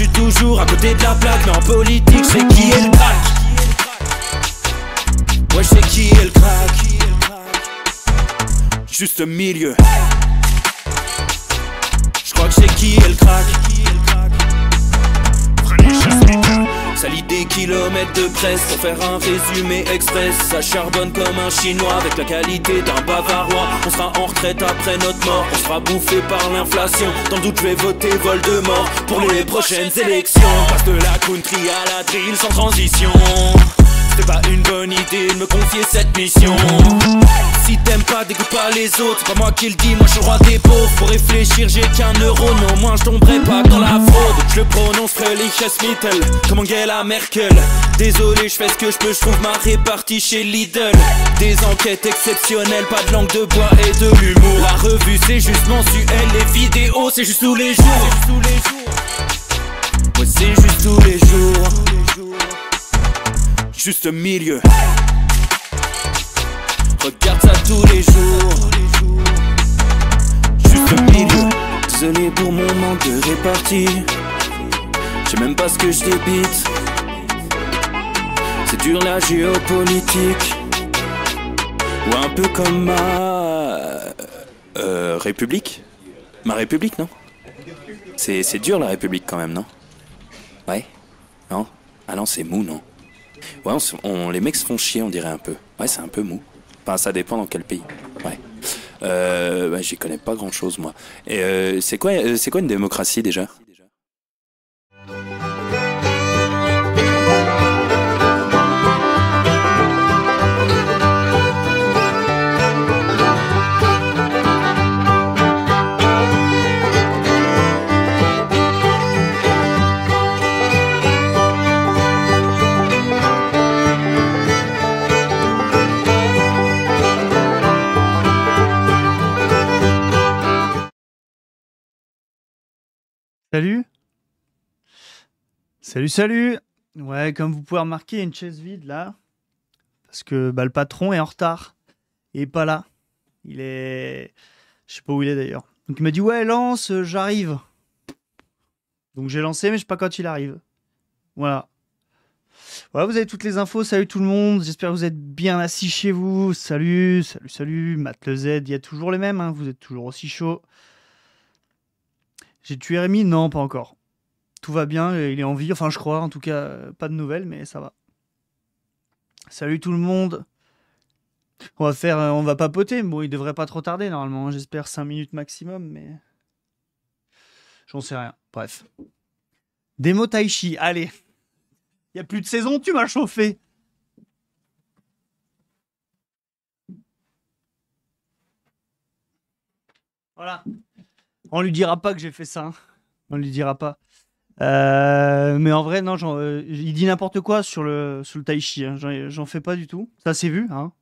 suis toujours à côté de la plaque. Mais en politique, c'est qui est le crack. Ouais, c'est qui est le crack. Juste milieu. Je crois que c'est qui est le crack. Ça lit des kilomètres de presse pour faire un résumé express. Ça charbonne comme un chinois avec la qualité d'un bavarois. On sera en retraite après notre mort, on sera bouffé par l'inflation. Dans le doute je vais voter Voldemort pour les prochaines élections. Passe de la country à la drill sans transition. C'était pas une bonne idée de me confier cette mission. Si t'aimes pas, dégoûte pas les autres. C'est pas moi qui le dis, moi je suis le roi des pauvres. Pour réfléchir, j'ai qu'un euro, non, moi je tomberai pas dans la fraude. Je le prononcerai Lichesmittel, comme Angela Merkel. Désolé, je fais ce que je peux, je trouve ma répartie chez Lidl. Des enquêtes exceptionnelles, pas de langue de bois et de l'humour. La revue c'est juste mensuel, les vidéos c'est juste tous les jours. Ouais, c'est juste tous les jours. Juste milieu. Regarde ça tous les jours. Juste milieu. Désolé pour mon manque de répartie. Je sais même pas ce que je débite. C'est dur la géopolitique. Ou un peu comme ma République. Ma République, non? C'est dur la République quand même, non? Ouais? Non? Ah non, c'est mou, non? Ouais, les mecs se font chier, on dirait un peu. Ouais, c'est un peu mou. Enfin, ça dépend dans quel pays. Ouais. Bah, j'y connais pas grand chose, moi. Et c'est quoi une démocratie déjà? Salut. Salut, salut. Ouais, comme vous pouvez remarquer, il y a une chaise vide là. Parce que bah, le patron est en retard. Il est pas là. Il est... Je sais pas où il est d'ailleurs. Donc il m'a dit, ouais, lance, j'arrive. Donc j'ai lancé, mais je sais pas quand il arrive. Voilà. Voilà, vous avez toutes les infos. Salut tout le monde. J'espère que vous êtes bien assis chez vous. Salut, salut, salut. Matt le Z, il y a toujours les mêmes. Hein. Vous êtes toujours aussi chaud. J'ai tué Rémi? Non, pas encore. Tout va bien, il est en vie, enfin je crois, en tout cas, pas de nouvelles, mais ça va. Salut tout le monde. On va papoter, bon, il devrait pas trop tarder normalement, hein. J'espère 5 minutes maximum, mais... J'en sais rien, bref. Démo Taichi, allez. Y a plus de saison, tu m'as chauffé. Voilà. On lui dira pas que j'ai fait ça. Hein. On lui dira pas. Mais en vrai, non, il dit n'importe quoi sur le Taichi. Hein. J'en fais pas du tout. Ça s'est vu. Hein.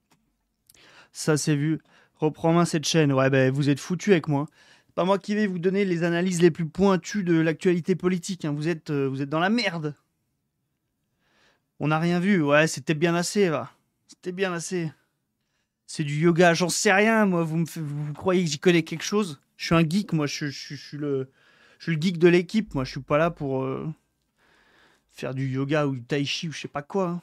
Ça s'est vu. Reprends main cette chaîne. Ouais, ben vous êtes foutus avec moi. C'est pas moi qui vais vous donner les analyses les plus pointues de l'actualité politique. Hein. Vous êtes dans la merde. On n'a rien vu. Ouais, c'était bien assez. Va. C'était bien assez. C'est du yoga. J'en sais rien, moi. Vous croyez que j'y connais quelque chose? Je suis un geek, moi, je suis le geek de l'équipe, moi, je suis pas là pour faire du yoga ou du tai chi ou je sais pas quoi. Hein.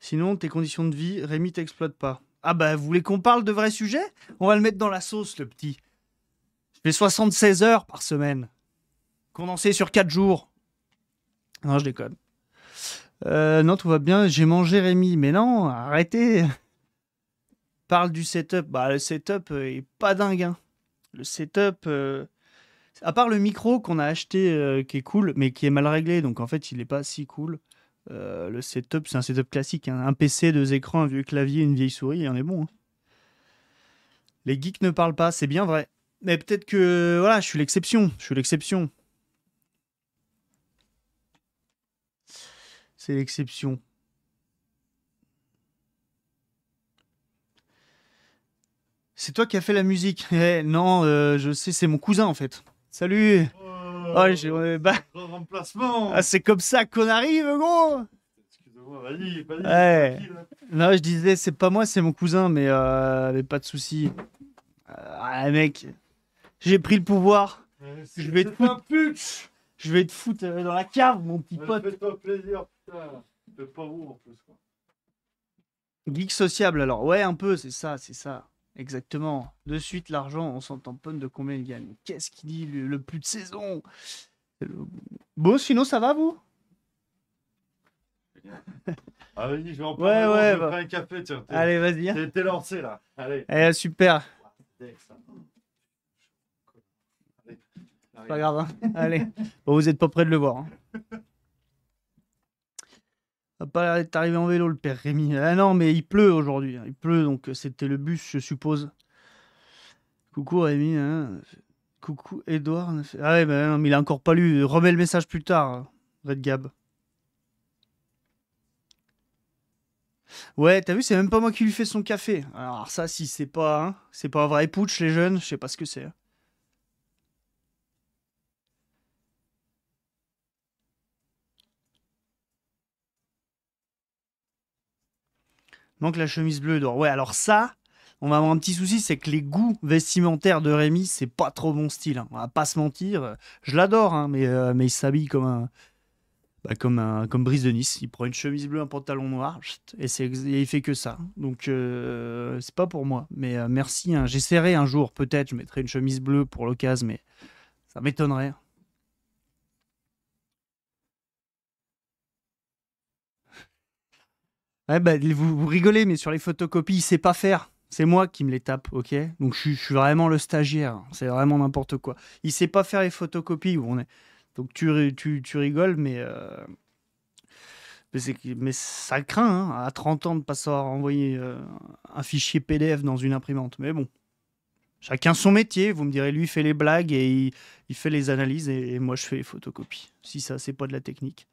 Sinon, tes conditions de vie, Rémi t'exploite pas. Ah bah, vous voulez qu'on parle de vrais sujets? On va le mettre dans la sauce, le petit. Je fais 76 heures par semaine. Condensé sur 4 jours. Non, je déconne. Non, tout va bien, j'ai mangé Rémi. Mais non, arrêtez. Parle du setup. Bah, le setup est pas dingue, hein. Le setup, à part le micro qu'on a acheté qui est cool, mais qui est mal réglé, donc en fait il est pas si cool. Le setup, c'est un setup classique. Hein. Un PC, 2 écrans, un vieux clavier, une vieille souris, et on est bon. Hein. Les geeks ne parlent pas, c'est bien vrai. Mais peut-être que, voilà, je suis l'exception. Je suis l'exception. C'est l'exception. C'est toi qui as fait la musique. Non, je sais, c'est mon cousin en fait. Salut. Remplacement. Ah, c'est comme ça qu'on arrive, gros. Excusez-moi, vas-y, vas-y. Ouais. Non, je disais, c'est pas moi, c'est mon cousin, mais pas de souci. Mec, j'ai pris le pouvoir. Je vais te foutre un putsch. Je vais te foutre dans la cave, mon petit pote. Fais-toi plaisir, putain. Fais pas vous en plus, quoi. Geek sociable, alors. Ouais, un peu, c'est ça, c'est ça. Exactement. De suite, l'argent, on s'en tamponne de combien il gagne. Qu'est-ce qu'il dit, le plus de saison? Bon, sinon, ça va, vous? Ah, vas-y, je vais en Ouais, prendre ouais, je vais bah. prendre un café, tiens. Allez, vas-y. Hein. T'es lancé, là. Allez. Eh, super. Allez, C'est pas grave. Hein. Allez. Bon, vous êtes pas près de le voir. Hein. Va pas l'air d'être arrivé en vélo, le père Rémi. Ah non, mais il pleut aujourd'hui. Hein. Il pleut, donc c'était le bus, je suppose. Coucou Rémi. Hein. Coucou Edouard. Ah ouais, bah non, mais il a encore pas lu. Remets le message plus tard, hein. Red Gab. Ouais, t'as vu, c'est même pas moi qui lui fais son café. Alors ça, si c'est pas, hein, c'est pas un vrai putsch, les jeunes, je sais pas ce que c'est. Hein. Donc la chemise bleue d'or. Ouais, alors ça, on va avoir un petit souci, c'est que les goûts vestimentaires de Rémi, c'est pas trop mon style. Hein. On va pas se mentir. Je l'adore, hein, mais il s'habille comme un, comme Brice de Nice. Il prend une chemise bleue, un pantalon noir, et il fait que ça. Donc c'est pas pour moi. Mais merci. Hein. J'essaierai un jour, peut-être, je mettrai une chemise bleue pour l'occasion, mais ça m'étonnerait. Ouais, bah, vous rigolez, mais sur les photocopies, il sait pas faire. C'est moi qui me les tape, ok? Donc je suis vraiment le stagiaire. C'est vraiment n'importe quoi. Il sait pas faire les photocopies où on est. Donc tu rigoles, mais ça craint, hein, à 30 ans de pas savoir envoyer un fichier PDF dans une imprimante. Mais bon, chacun son métier. Vous me direz, lui il fait les blagues et il fait les analyses et moi je fais les photocopies. Si ça, c'est pas de la technique.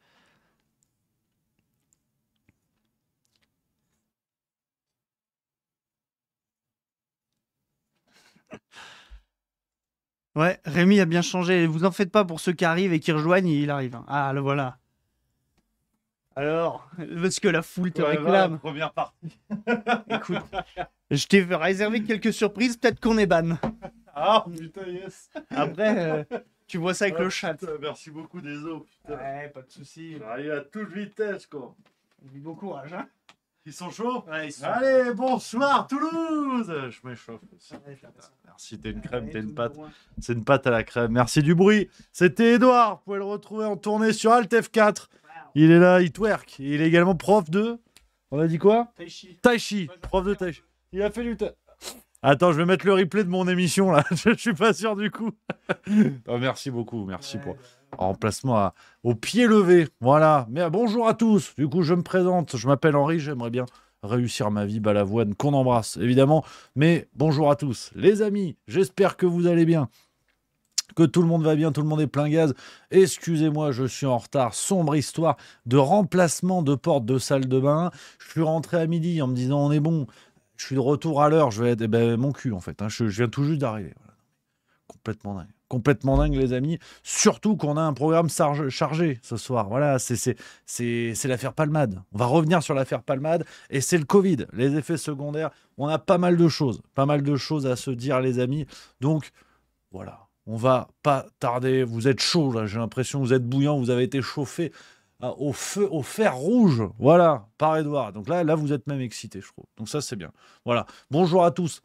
Ouais, Rémi a bien changé. Vous en faites pas pour ceux qui arrivent et qui rejoignent, il arrive. Hein. Ah, le voilà. Alors, parce que la foule te Ouais, réclame. première partie. Écoute, je t'ai réservé quelques surprises, peut-être qu'on est ban. Ah, putain, yes. Après, tu vois ça avec le chat. Putain, merci beaucoup des os, putain. Ouais, pas de soucis. J'arrive à toute vitesse, quoi. Bon courage, hein. Ils sont chauds? Ouais, ils sont... Allez, bonsoir Toulouse. Je m'échauffe aussi. Ouais, fais attention. Merci, t'es une crème, Ouais, t'es une tout pâte. loin. C'est une pâte à la crème. Merci du bruit. C'était Edouard. Vous pouvez le retrouver en tournée sur Alt F4. Il est là, il twerk. Il est également prof de... On a dit quoi? Tai chi. Tai Chi. Prof de Tai Chi. Il a fait du tai... Attends, je vais mettre le replay de mon émission là. Je suis pas sûr du coup. Oh, merci beaucoup. Merci pour remplacement au pied levé. Voilà. Mais bonjour à tous. Du coup, je me présente. Je m'appelle Henri. J'aimerais bien réussir ma vie. Balavoine, qu'on embrasse évidemment. Mais bonjour à tous. Les amis, j'espère que vous allez bien. Que tout le monde va bien, tout le monde est plein gaz. Excusez-moi, je suis en retard. Sombre histoire de remplacement de porte de salle de bain. Je suis rentré à midi en me disant on est bon. Je suis de retour à l'heure. Je vais être mon cul en fait. Hein. Je viens tout juste d'arriver. Voilà. Complètement dingue. Complètement dingue les amis. Surtout qu'on a un programme chargé ce soir. Voilà, c'est l'affaire Palmade. On va revenir sur l'affaire Palmade et c'est le Covid. Les effets secondaires. On a pas mal de choses. Pas mal de choses à se dire les amis. Donc voilà. On va pas tarder. Vous êtes chaud là, j'ai l'impression que vous êtes bouillant, vous avez été chauffé au feu, au fer rouge. Voilà, par Edouard. Donc là, vous êtes même excité, je trouve. Donc ça, c'est bien. Voilà. Bonjour à tous.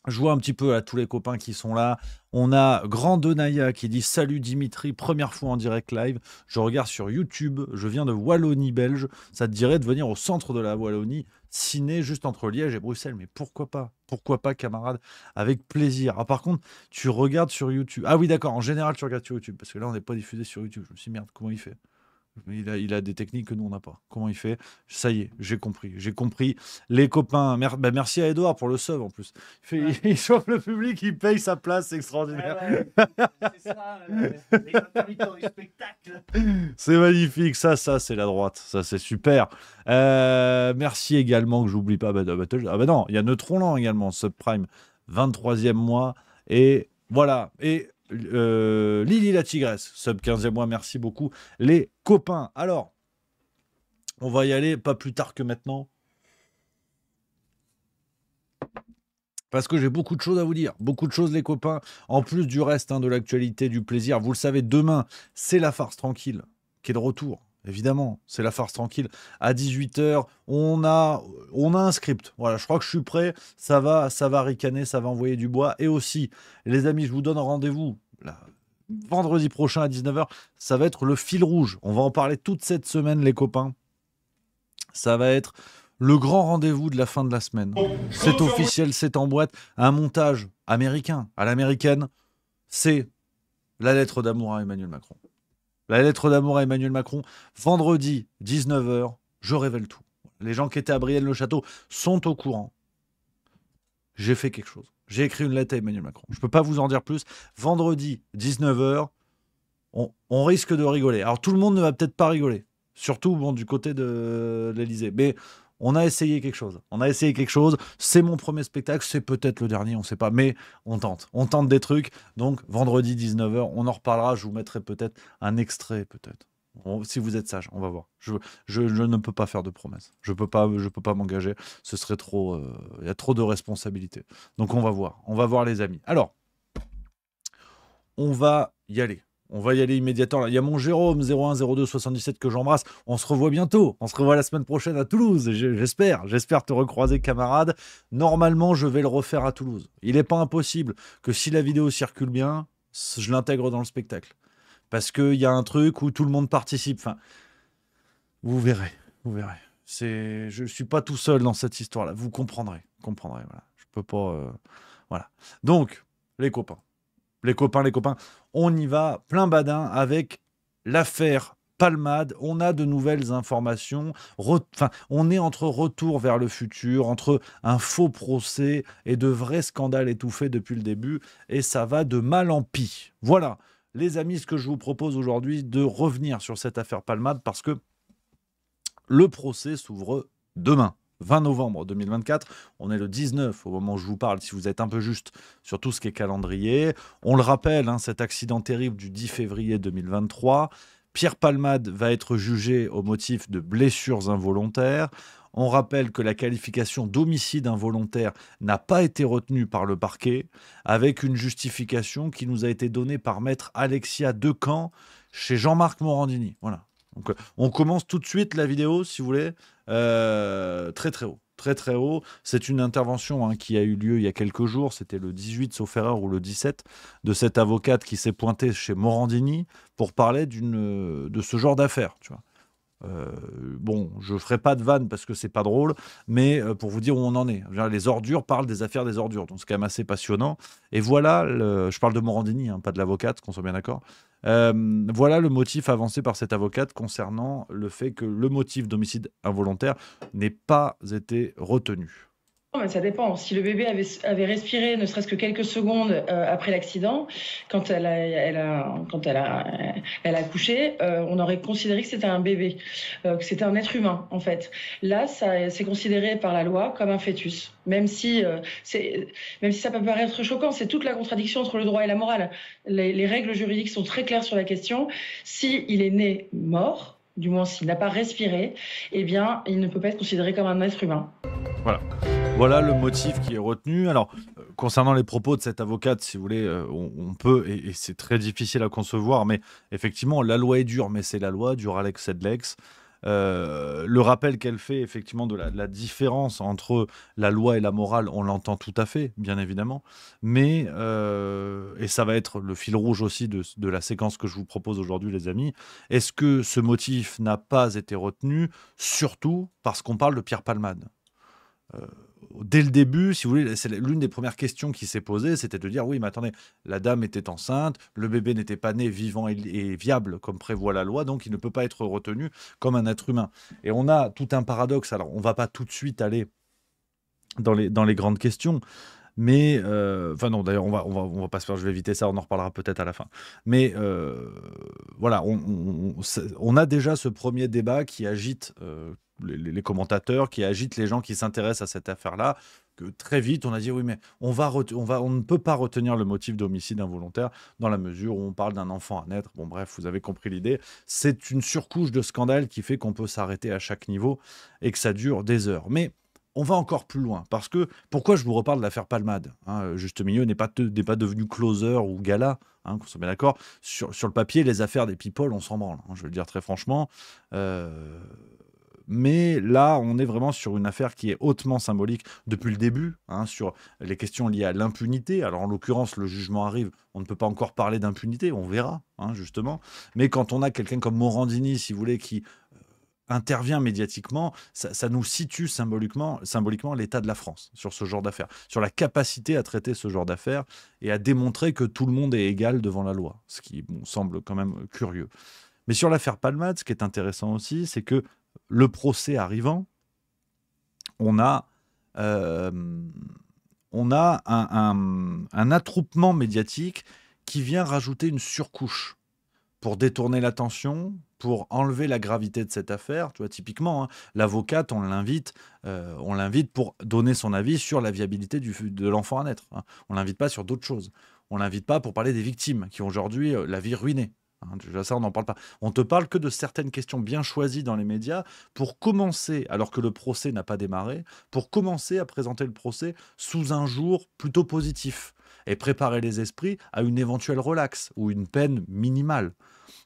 Je vois un petit peu à tous les copains qui sont là. On a Grand Donaya qui dit salut Dimitri, première fois en direct live. Je regarde sur YouTube. Je viens de Wallonie belge. Ça te dirait de venir au centre de la Wallonie, ciné juste entre Liège et Bruxelles. Mais pourquoi pas? Pourquoi pas, camarade? Avec plaisir. Ah, par contre, tu regardes sur YouTube. Ah oui, d'accord. En général, tu regardes sur YouTube. Parce que là, on n'est pas diffusé sur YouTube. Je me suis dit, merde, comment il fait? Il a des techniques que nous, on n'a pas. Comment il fait? Ça y est, j'ai compris. J'ai compris. Les copains, merci à Edouard pour le sub en plus. Il chauffe le public, il paye sa place, c'est extraordinaire. C'est ça, les intermittents du spectacle. C'est magnifique, ça c'est la droite. Ça, c'est super. Merci également, que j'oublie pas. Ah bah non, il y a Neutronland également, Subprime, 23e mois. Et voilà. Et Lily la tigresse, sub 15e mois, merci beaucoup les copains. Alors, on va y aller pas plus tard que maintenant. Parce que j'ai beaucoup de choses à vous dire, beaucoup de choses les copains, en plus du reste de l'actualité, du plaisir. Vous le savez, demain, c'est la farce tranquille qui est de retour. Évidemment, c'est la farce tranquille. À 18 h, on a un script. Voilà, je crois que je suis prêt. Ça va ricaner, ça va envoyer du bois. Et aussi, les amis, je vous donne rendez-vous là, vendredi prochain à 19 h. Ça va être le fil rouge. On va en parler toute cette semaine, les copains. Ça va être le grand rendez-vous de la fin de la semaine. C'est officiel, c'est en boîte. Un montage américain, à l'américaine, c'est la lettre d'amour à Emmanuel Macron. La lettre d'amour à Emmanuel Macron, vendredi 19 h, je révèle tout. Les gens qui étaient à Brienne-le-Château sont au courant. J'ai fait quelque chose. J'ai écrit une lettre à Emmanuel Macron. Je ne peux pas vous en dire plus. Vendredi 19 h, on risque de rigoler. Alors tout le monde ne va peut-être pas rigoler. Surtout du côté de l'Élysée. Mais on a essayé quelque chose. C'est mon premier spectacle. C'est peut-être le dernier, on ne sait pas. Mais on tente. On tente des trucs. Donc, vendredi 19 h, on en reparlera. Je vous mettrai peut-être un extrait, peut-être. Si vous êtes sage, on va voir. Je ne peux pas faire de promesses. Je peux pas m'engager. Ce serait trop... Il y a trop de responsabilités. Donc, on va voir. On va voir, les amis. Alors, on va y aller. On va y aller immédiatement. Il y a mon Jérôme 01 02 77 que j'embrasse. On se revoit bientôt. On se revoit la semaine prochaine à Toulouse. J'espère te recroiser, camarade. Normalement, je vais le refaire à Toulouse. Il n'est pas impossible que si la vidéo circule bien, je l'intègre dans le spectacle. Parce qu'il y a un truc où tout le monde participe. Enfin, vous verrez. Je ne suis pas tout seul dans cette histoire-là. Vous comprendrez. Voilà. Je peux pas... Voilà. Donc, les copains, on y va plein badin avec l'affaire Palmade. On a de nouvelles informations. On est entre retour vers le futur, entre un faux procès et de vrais scandales étouffés depuis le début. Et ça va de mal en pis. Voilà, les amis, ce que je vous propose aujourd'hui, de revenir sur cette affaire Palmade parce que le procès s'ouvre demain. 20 novembre 2024, on est le 19 au moment où je vous parle, si vous êtes un peu juste sur tout ce qui est calendrier. On le rappelle, cet accident terrible du 10 février 2023, Pierre Palmade va être jugé au motif de blessures involontaires. On rappelle que la qualification d'homicide involontaire n'a pas été retenue par le parquet, avec une justification qui nous a été donnée par maître Alexia Decamp chez Jean-Marc Morandini. Voilà. Donc, on commence tout de suite la vidéo, si vous voulez, très haut. C'est une intervention qui a eu lieu il y a quelques jours, c'était le 18 sauf erreur ou le 17, de cette avocate qui s'est pointée chez Morandini pour parler de ce genre d'affaires, tu vois. Je ferai pas de vanne parce que c'est pas drôle, mais pour vous dire où on en est. Les ordures parlent des affaires des ordures, donc c'est quand même assez passionnant. Et voilà, je parle de Morandini, pas de l'avocate, qu'on soit bien d'accord. Voilà le motif avancé par cette avocate concernant le fait que le motif d'homicide involontaire n'ait pas été retenu. Non, mais ça dépend. Si le bébé avait respiré ne serait-ce que quelques secondes après l'accident, quand elle a accouché, on aurait considéré que c'était un bébé, que c'était un être humain en fait. Là, c'est considéré par la loi comme un fœtus, même si ça peut paraître choquant. C'est toute la contradiction entre le droit et la morale. Les règles juridiques sont très claires sur la question. Si il est né mort, du moins s'il n'a pas respiré, eh bien, il ne peut pas être considéré comme un être humain. Voilà le motif qui est retenu. Alors, concernant les propos de cette avocate, si vous voulez, on peut, et c'est très difficile à concevoir, mais effectivement, la loi est dure, mais c'est la loi, dura lex sed lex. Le rappel qu'elle fait effectivement de la différence entre la loi et la morale, on l'entend tout à fait, bien évidemment, mais et ça va être le fil rouge aussi de la séquence que je vous propose aujourd'hui, les amis. Est-ce que ce motif n'a pas été retenu, surtout parce qu'on parle de Pierre Palmade? Dès le début, si vous voulez, c'est l'une des premières questions qui s'est posée, c'était de dire oui, mais attendez, la dame était enceinte, le bébé n'était pas né vivant et viable comme prévoit la loi, donc il ne peut pas être retenu comme un être humain. Et on a tout un paradoxe. Alors, on ne va pas tout de suite aller dans les grandes questions, mais non, d'ailleurs, on va pas se faire. Je vais éviter ça. On en reparlera peut-être à la fin. Mais voilà, on a déjà ce premier débat qui agite. Les commentateurs, qui agitent les gens qui s'intéressent à cette affaire-là, que très vite on a dit oui, mais on ne peut pas retenir le motif d'homicide involontaire dans la mesure où on parle d'un enfant à naître. Bon bref, vous avez compris l'idée. C'est une surcouche de scandale qui fait qu'on peut s'arrêter à chaque niveau et que ça dure des heures. Mais on va encore plus loin. Parce que, pourquoi je vous reparle de l'affaire Palmade, hein, Juste Milieu n'est pas devenu closer ou gala, hein, qu'on soit bien d'accord. Sur le papier, les affaires des people, on s'en branle, hein, je vais le dire très franchement. Mais là, on est vraiment sur une affaire qui est hautement symbolique depuis le début, hein, sur les questions liées à l'impunité. Alors, en l'occurrence, le jugement arrive, on ne peut pas encore parler d'impunité, on verra, hein, justement. Mais quand on a quelqu'un comme Morandini, si vous voulez, qui intervient médiatiquement, ça nous situe symboliquement l'état de la France sur ce genre d'affaires, sur la capacité à traiter ce genre d'affaires et à démontrer que tout le monde est égal devant la loi, ce qui semble quand même curieux. Mais sur l'affaire Palmade, ce qui est intéressant aussi, c'est que le procès arrivant, on a un attroupement médiatique qui vient rajouter une surcouche pour détourner l'attention, pour enlever la gravité de cette affaire. Tu vois, typiquement, hein, l'avocate, on l'invite pour donner son avis sur la viabilité de l'enfant à naître, hein. On ne l'invite pas sur d'autres choses. On ne l'invite pas pour parler des victimes qui ont aujourd'hui la vie ruinée. Hein, déjà ça, on n'en parle pas. On te parle que de certaines questions bien choisies dans les médias pour commencer, alors que le procès n'a pas démarré, pour commencer à présenter le procès sous un jour plutôt positif et préparer les esprits à une éventuelle relaxe ou une peine minimale.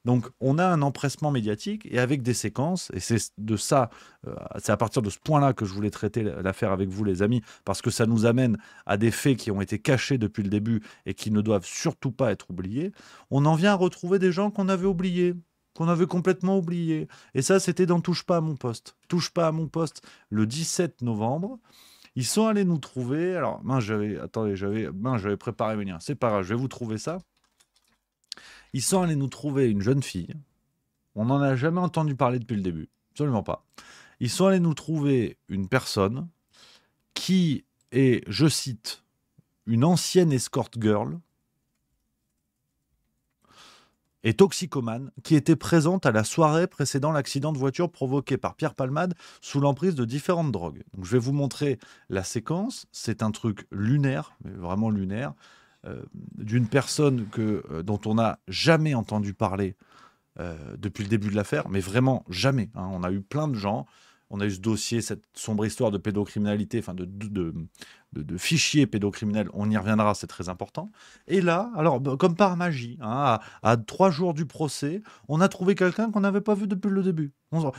Donc, on a un empressement médiatique et avec des séquences, et c'est à partir de ce point-là que je voulais traiter l'affaire avec vous, les amis, parce que ça nous amène à des faits qui ont été cachés depuis le début et qui ne doivent surtout pas être oubliés. On en vient à retrouver des gens qu'on avait oubliés, qu'on avait complètement oubliés. Et ça, c'était dans Touche pas à mon poste. Touche pas à mon poste, le 17 novembre. Ils sont allés nous trouver. Alors, j'avais préparé mes liens. C'est pas grave, je vais vous trouver ça. Ils sont allés nous trouver une jeune fille. On n'en a jamais entendu parler depuis le début. Absolument pas. Ils sont allés nous trouver une personne qui est, je cite, une ancienne escort girl et toxicomane qui était présente à la soirée précédant l'accident de voiture provoqué par Pierre Palmade sous l'emprise de différentes drogues. Donc, je vais vous montrer la séquence. C'est un truc lunaire, mais vraiment lunaire. D'une personne dont on n'a jamais entendu parler depuis le début de l'affaire, mais vraiment jamais, hein. On a eu plein de gens, on a eu ce dossier, cette sombre histoire de pédocriminalité, enfin de fichiers pédocriminels, on y reviendra, c'est très important. Et là, alors comme par magie, hein, à 3 jours du procès, on a trouvé quelqu'un qu'on n'avait pas vu depuis le début. On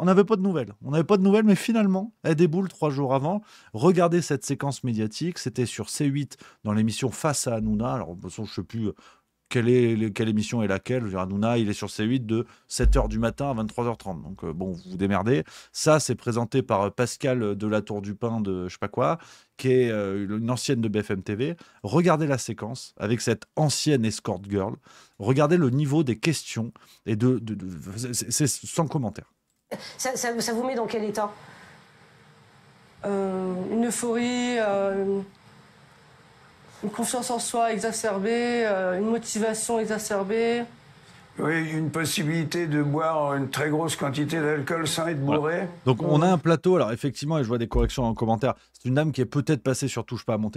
n'avait pas de nouvelles. On n'avait pas de nouvelles, mais finalement, elle déboule 3 jours avant. Regardez cette séquence médiatique. C'était sur C8 dans l'émission Face à Hanouna. Alors, de toute façon, je ne sais plus quelle émission est laquelle. Je veux dire, Hanouna, il est sur C8 de 7h du matin à 23h30. Donc, bon, vous vous démerdez. Ça, c'est présenté par Pascal de la Tour du Pin de je sais pas quoi, qui est une ancienne de BFM TV. Regardez la séquence avec cette ancienne escort girl. Regardez le niveau des questions et c'est sans commentaire. Ça vous met dans quel état? Une euphorie, une confiance en soi exacerbée, une motivation exacerbée. Oui, une possibilité de boire une très grosse quantité d'alcool sans être bourré. Voilà. Donc on a un plateau, alors effectivement, et je vois des corrections en commentaire, c'est une dame qui est peut-être passée sur Touche pas à mon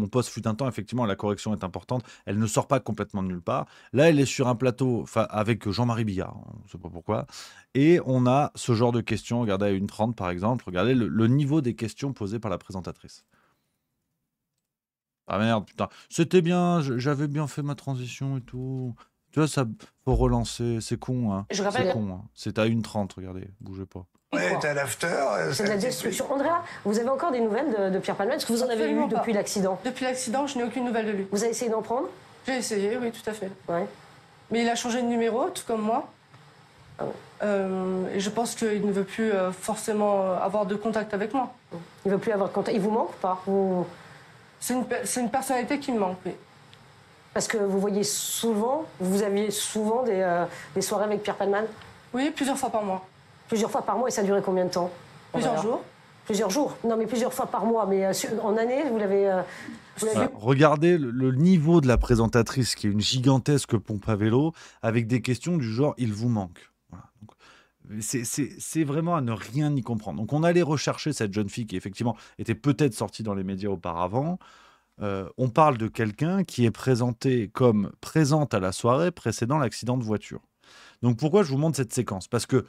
poste fut un temps, effectivement la correction est importante, elle ne sort pas complètement de nulle part. Là elle est sur un plateau avec Jean-Marie Bigard, on ne sait pas pourquoi, et on a ce genre de questions, regardez à 1h30 par exemple, regardez le niveau des questions posées par la présentatrice. Ah merde, putain, c'était bien, j'avais bien fait ma transition et tout. Tu vois, ça faut relancer, c'est con, hein. Je rappelle. C'est con, hein. C'est à 1h30, regardez, bougez pas. Ouais, t'as l'after. C'est de la destruction. Andrea, vous avez encore des nouvelles de Pierre Palmade? Est-ce que vous en avez Absolument eu pas. depuis l'accident? Depuis l'accident, je n'ai aucune nouvelle de lui. Vous avez essayé d'en prendre? J'ai essayé, oui, tout à fait. Ouais. Mais il a changé de numéro, tout comme moi. Ah Et je pense qu'il ne veut plus forcément avoir de contact avec moi. Il veut plus avoir de contact. Il vous manque ou pas? C'est une personnalité qui me manque, oui. Parce que vous aviez souvent des soirées avec Pierre Palmade? Oui, plusieurs fois par mois. Plusieurs fois par mois, et ça a duré combien de temps? Plusieurs jours. Plusieurs jours? Non, mais plusieurs fois par mois. Mais en année, vous l'avez... Voilà. Regardez le niveau de la présentatrice qui est une gigantesque pompe à vélo avec des questions du genre « il vous manque ». Voilà. C'est vraiment à ne rien y comprendre. Donc on allait rechercher cette jeune fille qui effectivement était peut-être sortie dans les médias auparavant. On parle de quelqu'un qui est présenté comme présente à la soirée précédant l'accident de voiture. Donc pourquoi je vous montre cette séquence? Parce que,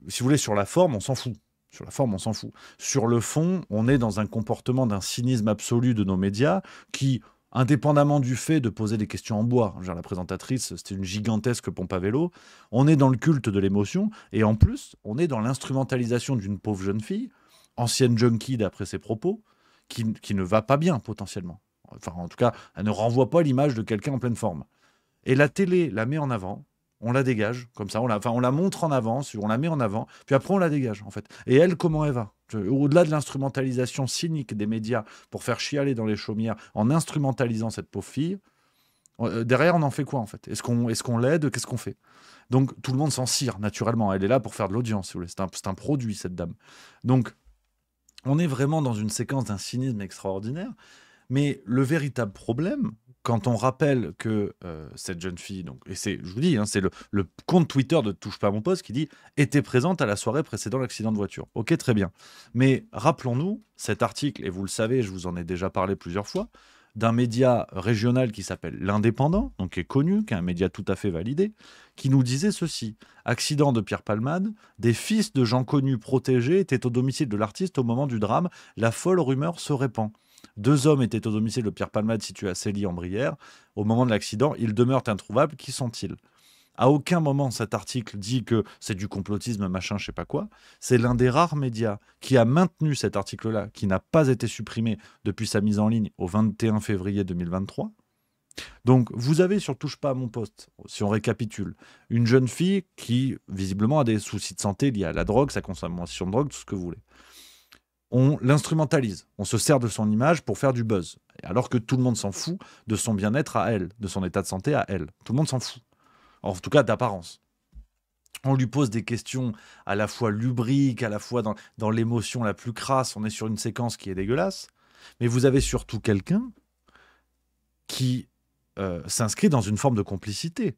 si vous voulez, sur la forme, on s'en fout. Sur la forme, on s'en fout. Sur le fond, on est dans un comportement d'un cynisme absolu de nos médias qui, indépendamment du fait de poser des questions en bois, genre la présentatrice, c'était une gigantesque pompe à vélo, on est dans le culte de l'émotion, et en plus, on est dans l'instrumentalisation d'une pauvre jeune fille, ancienne junkie d'après ses propos, qui ne va pas bien potentiellement. Enfin, en tout cas, elle ne renvoie pas l'image de quelqu'un en pleine forme. Et la télé la met en avant, on la dégage, comme ça, on la montre en avant, on la met en avant, puis après on la dégage, en fait. Et elle, comment elle va? Au-delà de l'instrumentalisation cynique des médias pour faire chialer dans les chaumières, en instrumentalisant cette pauvre fille, derrière, on en fait quoi, en fait? Est-ce qu'on l'aide? Qu'est-ce qu'on fait? Donc, tout le monde s'en cire, naturellement. Elle est là pour faire de l'audience, si vous voulez. C'est un produit, cette dame. Donc, on est vraiment dans une séquence d'un cynisme extraordinaire. Mais le véritable problème, quand on rappelle que cette jeune fille, donc, et je vous dis, hein, c'est le compte Twitter de Touche pas à mon poste qui dit était présente à la soirée précédant l'accident de voiture. Ok, très bien. Mais rappelons-nous cet article, et vous le savez, je vous en ai déjà parlé plusieurs fois, d'un média régional qui s'appelle L'Indépendant, donc qui est connu, qui est un média tout à fait validé, qui nous disait ceci: accident de Pierre Palmade, des fils de gens connus protégés étaient au domicile de l'artiste au moment du drame, la folle rumeur se répand. 2 hommes étaient au domicile de Pierre Palmade situé à Célie-en-Brière. Au moment de l'accident, ils demeurent introuvables. Qui sont-ils? À aucun moment cet article dit que c'est du complotisme, machin, je sais pas quoi. C'est l'un des rares médias qui a maintenu cet article-là, qui n'a pas été supprimé depuis sa mise en ligne au 21 février 2023. Donc, vous avez sur Touche pas à mon poste, si on récapitule, une jeune fille qui, visiblement, a des soucis de santé liés à la drogue, sa consommation de drogue, tout ce que vous voulez. On l'instrumentalise, on se sert de son image pour faire du buzz, alors que tout le monde s'en fout de son bien-être à elle, de son état de santé à elle. Tout le monde s'en fout, en tout cas d'apparence. On lui pose des questions à la fois lubriques, à la fois dans l'émotion la plus crasse, on est sur une séquence qui est dégueulasse, mais vous avez surtout quelqu'un qui s'inscrit dans une forme de complicité.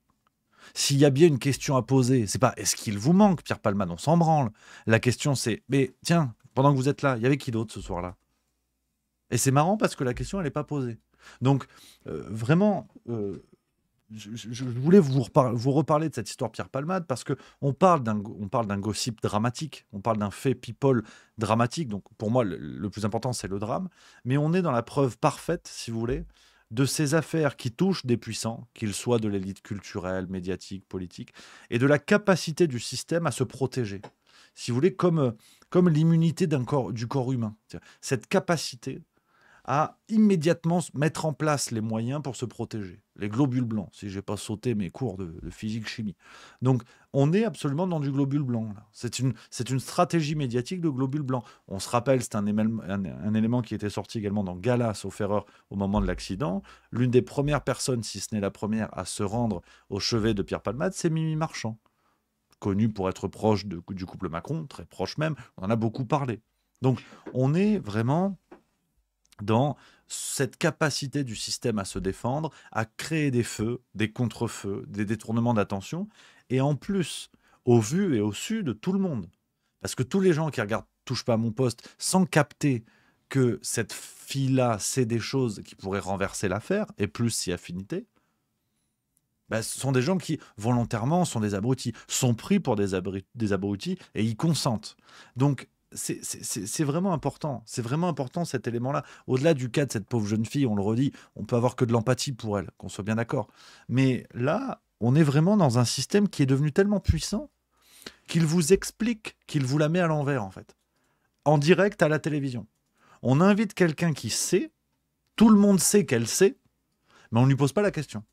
S'il y a bien une question à poser, c'est pas est-ce qu'il vous manque, Pierre Palmade, on s'en branle. La question c'est, mais tiens, pendant que vous êtes là, il y avait qui d'autre ce soir-là? Et c'est marrant parce que la question, elle n'est pas posée. Donc, vraiment, je voulais vous reparler de cette histoire Pierre Palmade parce qu'on parle d'un gossip dramatique, on parle d'un fait people dramatique. Donc, pour moi, le plus important, c'est le drame. Mais on est dans la preuve parfaite, si vous voulez, de ces affaires qui touchent des puissants, qu'ils soient de l'élite culturelle, médiatique, politique, et de la capacité du système à se protéger. Si vous voulez, comme l'immunité du corps humain. Cette capacité à immédiatement mettre en place les moyens pour se protéger. Les globules blancs, si je n'ai pas sauté mes cours de physique-chimie. Donc, on est absolument dans du globule blanc. Là. C'est une stratégie médiatique de globule blanc. On se rappelle, c'est un élément qui était sorti également dans Gala, sauf erreur, au moment de l'accident. L'une des premières personnes, si ce n'est la première, à se rendre au chevet de Pierre Palmade, c'est Mimi Marchand. Connu pour être proche du couple Macron, très proche même, on en a beaucoup parlé. Donc, on est vraiment dans cette capacité du système à se défendre, à créer des feux, des contre-feux, des détournements d'attention, et en plus, au vu et au su de tout le monde. Parce que tous les gens qui regardent Touche pas à mon poste sans capter que cette fille-là sait des choses qui pourraient renverser l'affaire, et plus si affinité, ce sont des gens qui, volontairement, sont des abrutis, sont pris pour des abrutis et y consentent. Donc, c'est vraiment important. C'est vraiment important, cet élément-là. Au-delà du cas de cette pauvre jeune fille, on le redit, on peut avoir que de l'empathie pour elle, qu'on soit bien d'accord. Mais là, on est vraiment dans un système qui est devenu tellement puissant qu'il vous explique, qu'il vous la met à l'envers, en fait. En direct à la télévision. On invite quelqu'un qui sait, tout le monde sait qu'elle sait, mais on ne lui pose pas la question.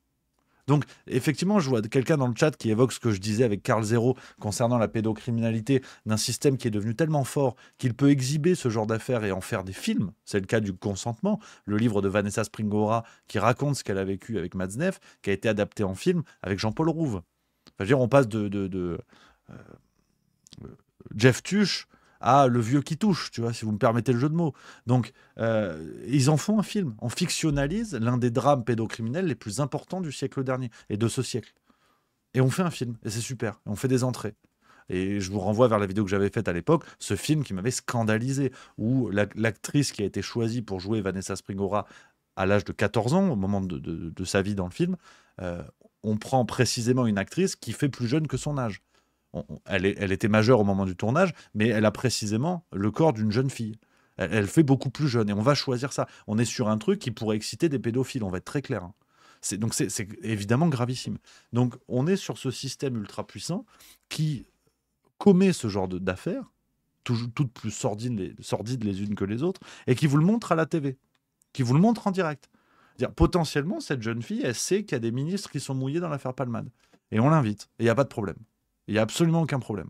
Donc, effectivement, je vois quelqu'un dans le chat qui évoque ce que je disais avec Carl Zero concernant la pédocriminalité, d'un système qui est devenu tellement fort qu'il peut exhiber ce genre d'affaires et en faire des films. C'est le cas du Consentement, le livre de Vanessa Springora qui raconte ce qu'elle a vécu avec Matzneff, qui a été adapté en film avec Jean-Paul Rouve. Enfin, je veux dire, on passe de Jeff Tuche à Le Vieux qui touche, tu vois, si vous me permettez le jeu de mots. Donc, ils en font un film. On fictionnalise l'un des drames pédocriminels les plus importants du siècle dernier et de ce siècle. Et on fait un film, et c'est super. Et on fait des entrées. Et je vous renvoie vers la vidéo que j'avais faite à l'époque, ce film qui m'avait scandalisé, où l'actrice qui a été choisie pour jouer Vanessa Springora à l'âge de 14 ans, au moment de sa vie dans le film, on prend précisément une actrice qui fait plus jeune que son âge. Elle était majeure au moment du tournage, mais elle a précisément le corps d'une jeune fille. Elle fait beaucoup plus jeune et on va choisir ça. On est sur un truc qui pourrait exciter des pédophiles, on va être très clair. Hein. Donc c'est évidemment gravissime. Donc on est sur ce système ultra puissant qui commet ce genre d'affaires, toutes plus sordides les unes que les autres, et qui vous le montre à la TV, qui vous le montre en direct. Potentiellement, cette jeune fille, elle sait qu'il y a des ministres qui sont mouillés dans l'affaire Palmade. Et on l'invite. Et il n'y a pas de problème. Il n'y a absolument aucun problème.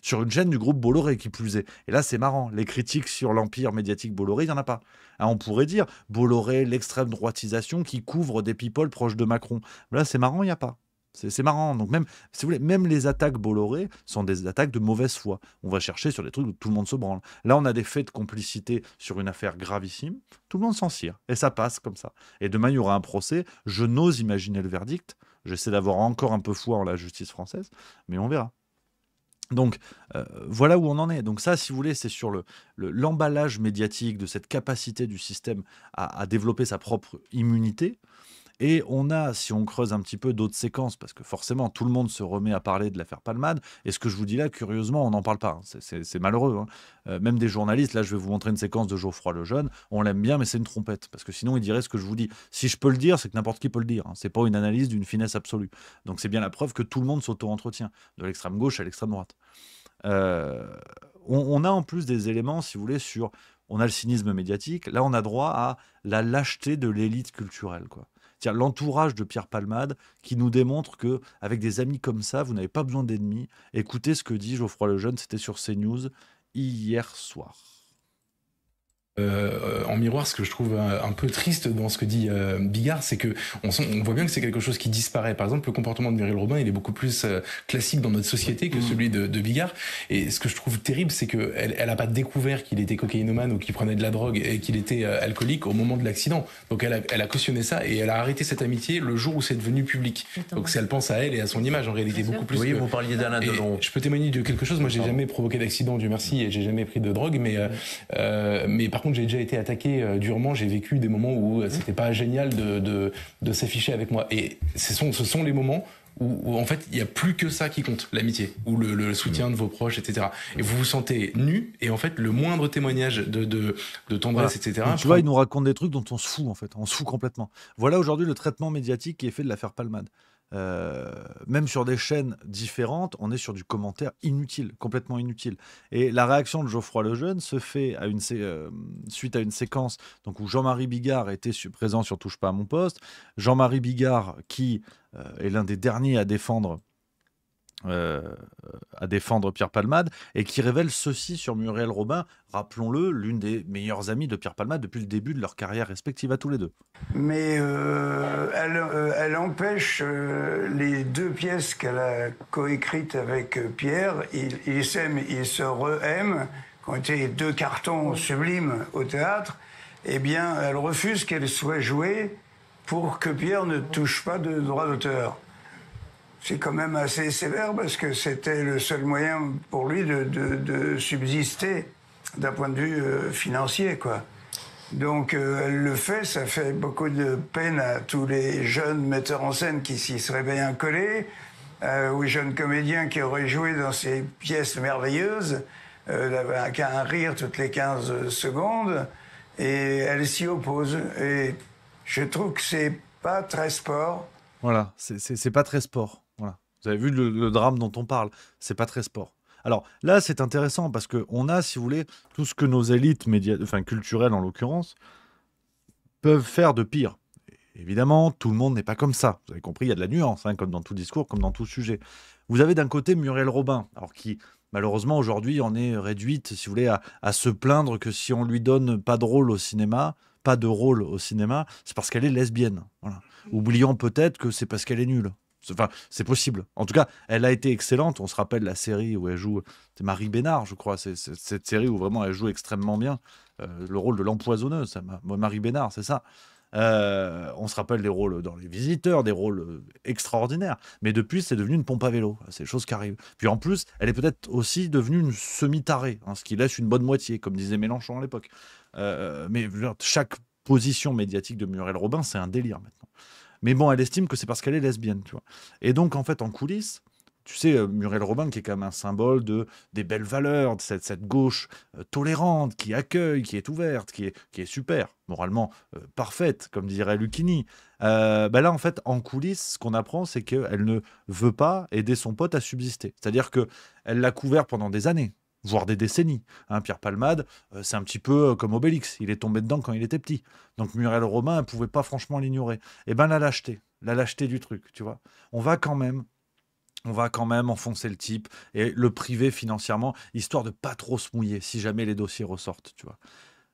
Sur une chaîne du groupe Bolloré, qui plus est. Et là, c'est marrant. Les critiques sur l'empire médiatique Bolloré, il n'y en a pas. Hein, on pourrait dire Bolloré, l'extrême droitisation qui couvre des people proches de Macron. Là, c'est marrant, il n'y a pas. C'est marrant. Donc même, si vous voulez, même les attaques Bolloré sont des attaques de mauvaise foi. On va chercher sur des trucs où tout le monde se branle. Là, on a des faits de complicité sur une affaire gravissime. Tout le monde s'en cire. Et ça passe comme ça. Et demain, il y aura un procès. Je n'ose imaginer le verdict. J'essaie d'avoir encore un peu foi en la justice française. Mais on verra. Donc, voilà où on en est. Donc ça, si vous voulez, c'est sur l'emballage médiatique de cette capacité du système à développer sa propre immunité. Et on a, si on creuse un petit peu, d'autres séquences, parce que forcément, tout le monde se remet à parler de l'affaire Palmade. Et ce que je vous dis là, curieusement, on n'en parle pas. Hein. C'est malheureux. Hein. Même des journalistes, là, je vais vous montrer une séquence de Geoffroy Lejeune. On l'aime bien, mais c'est une trompette. Parce que sinon, il dirait ce que je vous dis. Si je peux le dire, c'est que n'importe qui peut le dire. Hein. C'est pas une analyse d'une finesse absolue. Donc c'est bien la preuve que tout le monde s'auto-entretient, de l'extrême gauche à l'extrême droite. On a en plus des éléments, si vous voulez, sur... On a le cynisme médiatique. Là, on a droit à la lâcheté de l'élite culturelle, quoi. C'est-à-dire l'entourage de Pierre Palmade qui nous démontre que avec des amis comme ça, vous n'avez pas besoin d'ennemis. Écoutez ce que dit Geoffroy Lejeune, c'était sur CNews hier soir. En miroir, ce que je trouve un peu triste dans ce que dit Bigard, c'est que on voit bien que c'est quelque chose qui disparaît. Par exemple, le comportement de Muriel Robin, il est beaucoup plus classique dans notre société que celui de Bigard. Et ce que je trouve terrible, c'est que elle a pas découvert qu'il était cocaïnomane ou qu'il prenait de la drogue et qu'il était alcoolique au moment de l'accident. Donc elle a cautionné ça et elle a arrêté cette amitié le jour où c'est devenu public. Donc elle pense à elle et à son image en réalité beaucoup plus. Oui, vous parliez d'Alain Delon. Je peux témoigner de quelque chose. Moi, j'ai jamais provoqué d'accident, Dieu merci, et j'ai jamais pris de drogue, mais par contre, j'ai déjà été attaqué durement. J'ai vécu des moments où c'était pas génial de s'afficher avec moi. Et ce sont les moments où en fait, il n'y a plus que ça qui compte, l'amitié, ou le soutien de vos proches, etc. Et vous vous sentez nu, et en fait, le moindre témoignage de tendresse, etc. Donc, tu vois, il nous raconte des trucs dont on se fout, en fait. On se fout complètement. Voilà aujourd'hui le traitement médiatique qui est fait de l'affaire Palmade. Même sur des chaînes différentes, on est sur du commentaire inutile, complètement inutile. Et la réaction de Geoffroy Lejeune se fait suite à une séquence donc, où Jean-Marie Bigard était présent sur Touche pas à mon poste. Jean-Marie Bigard, qui est l'un des derniers à défendre Pierre Palmade, et qui révèle ceci sur Muriel Robin, rappelons-le, l'une des meilleures amies de Pierre Palmade depuis le début de leur carrière respective à tous les deux. Mais elle empêche les deux pièces qu'elle a coécrites avec Pierre, ils s'aiment, ils se re-aiment, qui ont été deux cartons sublimes au théâtre, eh bien, elle refuse qu'elles soient jouées pour que Pierre ne touche pas de droit d'auteur. C'est quand même assez sévère parce que c'était le seul moyen pour lui de subsister d'un point de vue financier, quoi. Donc elle le fait, ça fait beaucoup de peine à tous les jeunes metteurs en scène qui s'y seraient bien collés, aux jeunes comédiens qui auraient joué dans ces pièces merveilleuses, avec un rire toutes les 15 secondes, et elle s'y oppose. Et je trouve que c'est pas très sport. Voilà, c'est pas très sport. Voilà. Vous avez vu le drame dont on parle, c'est pas très sport. Alors là, c'est intéressant parce qu'on a, si vous voulez, tout ce que nos élites culturelles en l'occurrence, peuvent faire de pire. Évidemment, tout le monde n'est pas comme ça. Vous avez compris, il y a de la nuance, comme dans tout discours, comme dans tout sujet. Vous avez d'un côté Muriel Robin, alors qui, malheureusement, aujourd'hui, en est réduite, si vous voulez, à se plaindre que si on lui donne pas de rôle au cinéma, c'est parce qu'elle est lesbienne. Voilà. Oublions peut-être que c'est parce qu'elle est nulle. Enfin, c'est possible. En tout cas, elle a été excellente. On se rappelle la série où elle joue... C'est Marie Bénard, je crois. C'est cette série où vraiment elle joue extrêmement bien. Le rôle de l'empoisonneuse. Marie Bénard, c'est ça. On se rappelle des rôles dans Les Visiteurs, des rôles extraordinaires. Mais depuis, c'est devenu une pompe à vélo. C'est des choses qui arrivent. Puis en plus, elle est peut-être aussi devenue une semi-tarée, ce qui laisse une bonne moitié, comme disait Mélenchon à l'époque. Mais chaque position médiatique de Muriel Robin, c'est un délire maintenant. Mais bon, elle estime que c'est parce qu'elle est lesbienne, tu vois. Et donc, en fait, en coulisses, Tu sais, Muriel Robin, qui est quand même un symbole des belles valeurs, de cette gauche tolérante, qui accueille, qui est ouverte, qui est super, moralement parfaite, comme dirait Lucchini. Bah là, en fait, en coulisses, ce qu'on apprend, c'est qu'elle ne veut pas aider son pote à subsister. C'est-à-dire qu'elle l'a couvert pendant des années, voire des décennies. Hein, Pierre Palmade, c'est un petit peu comme Obélix. Il est tombé dedans quand il était petit. Donc Muriel Robin, elle ne pouvait pas franchement l'ignorer. Et ben la lâcheté du truc, tu vois. On va quand même enfoncer le type et le priver financièrement, histoire de pas trop se mouiller si jamais les dossiers ressortent, tu vois.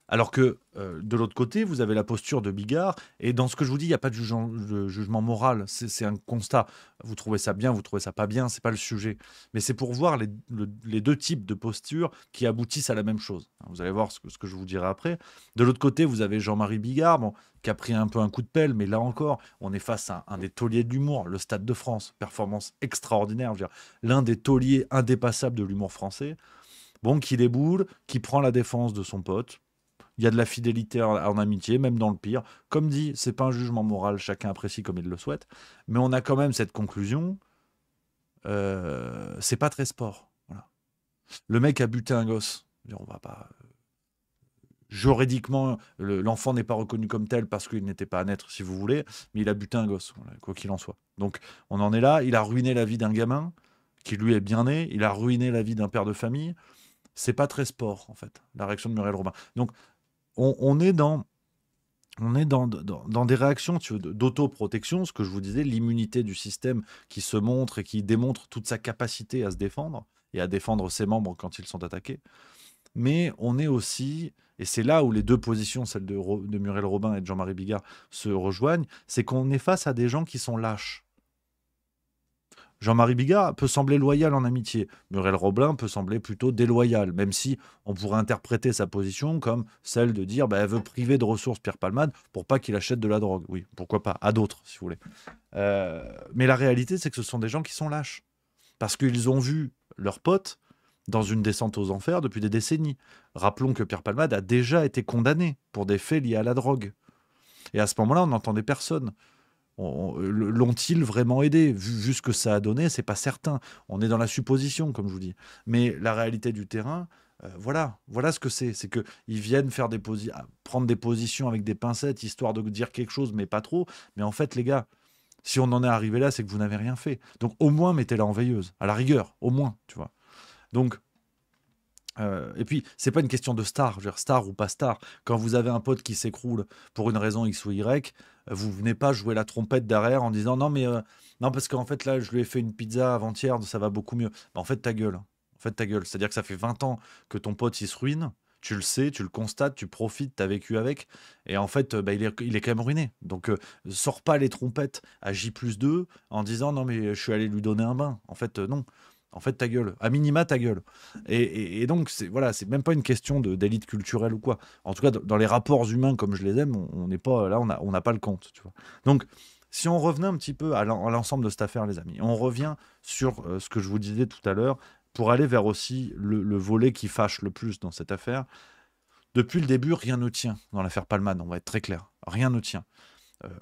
Alors que de l'autre côté, vous avez la posture de Bigard, et dans ce que je vous dis, il n'y a pas de jugement moral, c'est un constat. Vous trouvez ça bien, vous trouvez ça pas bien, c'est pas le sujet. Mais c'est pour voir les deux types de postures qui aboutissent à la même chose. Vous allez voir ce que je vous dirai après. De l'autre côté, vous avez Jean-Marie Bigard, bon, qui a pris un peu un coup de pelle, mais là encore, on est face à un des tauliers de l'humour, le Stade de France, performance extraordinaire, je veux dire, l'un des tauliers indépassables de l'humour français, bon, qui déboule, qui prend la défense de son pote. Il y a de la fidélité en amitié, même dans le pire. Comme dit, c'est pas un jugement moral, chacun apprécie comme il le souhaite, mais on a quand même cette conclusion, c'est pas très sport. Voilà. Le mec a buté un gosse. On va pas... Juridiquement, l'enfant n'est pas reconnu comme tel parce qu'il n'était pas à naître, si vous voulez, mais il a buté un gosse, voilà, quoi qu'il en soit. Donc, on en est là. Il a ruiné la vie d'un gamin qui, lui, est bien né. Il a ruiné la vie d'un père de famille. C'est pas très sport, en fait, la réaction de Muriel Robin. Donc, on est dans des réactions d'autoprotection, ce que je vous disais, l'immunité du système qui se montre et qui démontre toute sa capacité à se défendre et à défendre ses membres quand ils sont attaqués. Mais on est aussi, et c'est là où les deux positions, celle de Muriel Robin et de Jean-Marie Bigard, se rejoignent, c'est qu'on est face à des gens qui sont lâches. Jean-Marie Bigard peut sembler loyal en amitié. Muriel Robin peut sembler plutôt déloyal, même si on pourrait interpréter sa position comme celle de dire elle veut priver de ressources Pierre Palmade pour pas qu'il achète de la drogue. Oui, pourquoi pas, à d'autres, si vous voulez. Mais la réalité, c'est que ce sont des gens qui sont lâches. Parce qu'ils ont vu leurs potes dans une descente aux enfers depuis des décennies. Rappelons que Pierre Palmade a déjà été condamné pour des faits liés à la drogue. Et à ce moment-là, on n'entendait personne. L'ont-ils vraiment aidé? Vu ce que ça a donné, c'est pas certain. On est dans la supposition, comme je vous dis. Mais la réalité du terrain, voilà ce que c'est. C'est qu'ils viennent faire prendre des positions avec des pincettes, histoire de dire quelque chose, mais pas trop. Mais en fait, les gars, si on en est arrivé là, c'est que vous n'avez rien fait. Donc au moins, mettez-la en veilleuse. À la rigueur, au moins, tu vois. Donc... et puis, c'est pas une question de star, je veux dire, star ou pas star. Quand vous avez un pote qui s'écroule pour une raison X ou Y, vous venez pas jouer la trompette derrière en disant non, mais non, parce qu'en fait, là, je lui ai fait une pizza avant-hier, ça va beaucoup mieux. En fait, ta gueule. En fait, ta gueule. C'est-à-dire que ça fait 20 ans que ton pote il se ruine, tu le sais, tu le constates, tu profites, tu as vécu avec, et en fait, il est quand même ruiné. Donc, sors pas les trompettes à J+2 en disant non, mais je suis allé lui donner un bain. En fait, non. En fait, ta gueule. À minima, ta gueule. Et donc, c'est même pas une question d'élite culturelle ou quoi. En tout cas, dans les rapports humains comme je les aime, on n'est pas là, on n'a pas le compte. Tu vois. Donc, si on revenait un petit peu à l'ensemble de cette affaire, les amis, on revient sur ce que je vous disais tout à l'heure, pour aller vers aussi le volet qui fâche le plus dans cette affaire. Depuis le début, rien ne tient dans l'affaire Palmade, on va être très clair. Rien ne tient.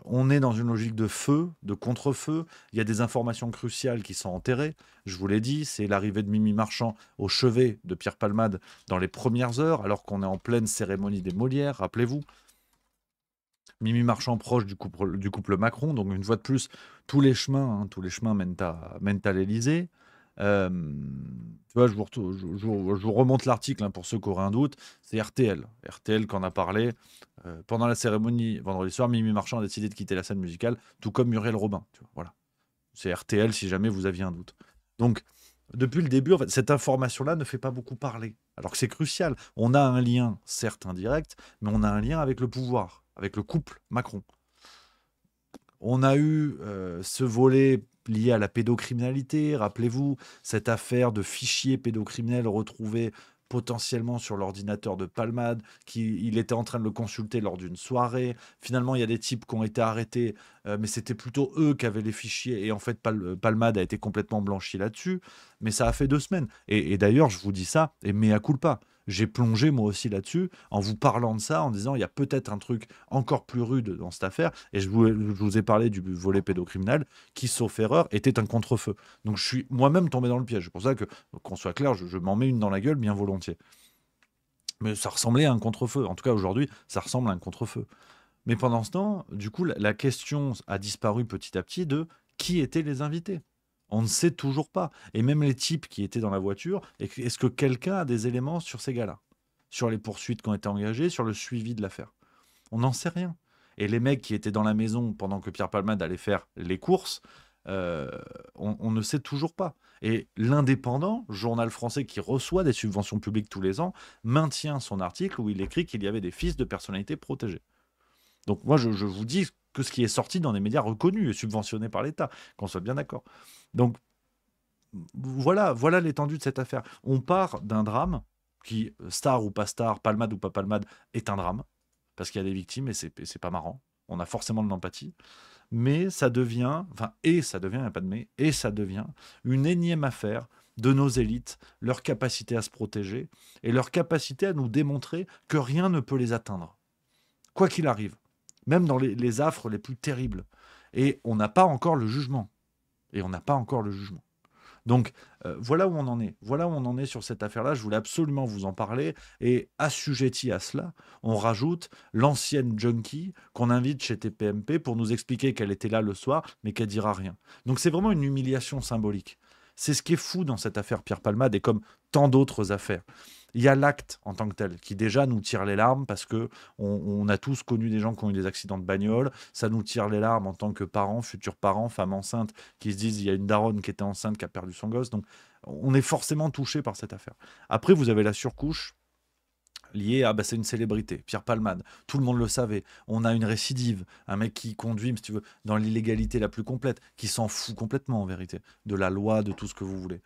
On est dans une logique de feu, de contre-feu. Il y a des informations cruciales qui sont enterrées. Je vous l'ai dit, c'est l'arrivée de Mimi Marchand au chevet de Pierre Palmade dans les premières heures, alors qu'on est en pleine cérémonie des Molières, rappelez-vous. Mimi Marchand proche du couple Macron, donc une fois de plus, tous les chemins mènent à l'Élysée. Tu vois, je vous remonte l'article pour ceux qui auraient un doute. C'est RTL qui en a parlé. Pendant la cérémonie, vendredi soir, Mimi Marchand a décidé de quitter la scène musicale, tout comme Muriel Robin. Tu vois, voilà. C'est RTL si jamais vous aviez un doute. Donc, depuis le début, en fait, cette information-là ne fait pas beaucoup parler. Alors que c'est crucial. On a un lien, certes indirect, mais on a un lien avec le pouvoir, avec le couple Macron. On a eu ce volet lié à la pédocriminalité. Rappelez-vous, cette affaire de fichiers pédocriminels retrouvés potentiellement sur l'ordinateur de Palmade, il était en train de le consulter lors d'une soirée. Finalement, il y a des types qui ont été arrêtés, mais c'était plutôt eux qui avaient les fichiers. Et en fait, Palmade a été complètement blanchi là-dessus. Mais ça a fait 2 semaines. Et d'ailleurs, je vous dis ça, et mea culpa. j'ai plongé moi aussi là-dessus en vous parlant de ça, en disant il y a peut-être un truc encore plus rude dans cette affaire. Et je vous ai parlé du volet pédocriminel qui, sauf erreur, était un contre-feu. Donc je suis moi-même tombé dans le piège. C'est pour ça que, qu'on soit clair, je m'en mets une dans la gueule bien volontiers. Mais ça ressemblait à un contre-feu. En tout cas, aujourd'hui, ça ressemble à un contre-feu. Mais pendant ce temps, du coup, la question a disparu petit à petit de qui étaient les invités. On ne sait toujours pas. Et même les types qui étaient dans la voiture, est-ce que quelqu'un a des éléments sur ces gars-là? Sur les poursuites qui ont été engagées, sur le suivi de l'affaire? On n'en sait rien. Et les mecs qui étaient dans la maison pendant que Pierre Palmade allait faire les courses, on ne sait toujours pas. Et l'Indépendant, journal français qui reçoit des subventions publiques tous les ans, maintient son article où il écrit qu'il y avait des fils de personnalités protégées. Donc moi, je vous dis que ce qui est sorti dans des médias reconnus et subventionnés par l'État, qu'on soit bien d'accord. Donc voilà l'étendue de cette affaire. On part d'un drame qui, star ou pas star, Palmade ou pas Palmade, est un drame, parce qu'il y a des victimes et c'est pas marrant. On a forcément de l'empathie. Mais ça devient, il n'y a pas de mais, et ça devient une énième affaire de nos élites, leur capacité à se protéger et leur capacité à nous démontrer que rien ne peut les atteindre, quoi qu'il arrive, même dans les affres les plus terribles. Et on n'a pas encore le jugement. Donc, voilà où on en est. Voilà où on en est sur cette affaire-là. Je voulais absolument vous en parler. Et assujetti à cela, on rajoute l'ancienne junkie qu'on invite chez TPMP pour nous expliquer qu'elle était là le soir, mais qu'elle dira rien. Donc, c'est vraiment une humiliation symbolique. C'est ce qui est fou dans cette affaire Pierre Palmade et comme tant d'autres affaires. Il y a l'acte en tant que tel qui déjà nous tire les larmes parce que on a tous connu des gens qui ont eu des accidents de bagnole. Ça nous tire les larmes en tant que parents, futurs parents, femmes enceintes qui se disent il y a une daronne qui était enceinte qui a perdu son gosse. Donc on est forcément touché par cette affaire. Après vous avez la surcouche liée à c'est une célébrité, Pierre Palmade. Tout le monde le savait. On a une récidive, un mec qui conduit, si tu veux, dans l'illégalité la plus complète, qui s'en fout complètement en vérité de la loi, de tout ce que vous voulez.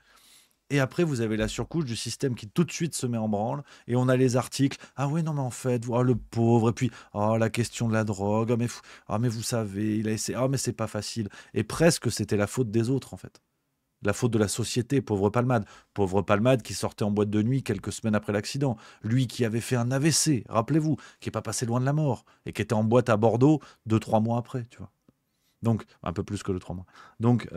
Et après, vous avez la surcouche du système qui tout de suite se met en branle. Et on a les articles. Ah oui, non, mais en fait, le pauvre. Et puis, la question de la drogue. Mais vous savez, il a essayé. Mais c'est pas facile. Et presque, c'était la faute des autres, en fait. La faute de la société, pauvre Palmade. Pauvre Palmade qui sortait en boîte de nuit quelques semaines après l'accident. Lui qui avait fait un AVC, rappelez-vous, qui n'est pas passé loin de la mort. Et qui était en boîte à Bordeaux 2-3 mois après, tu vois. Donc, un peu plus que le 3 mois. Donc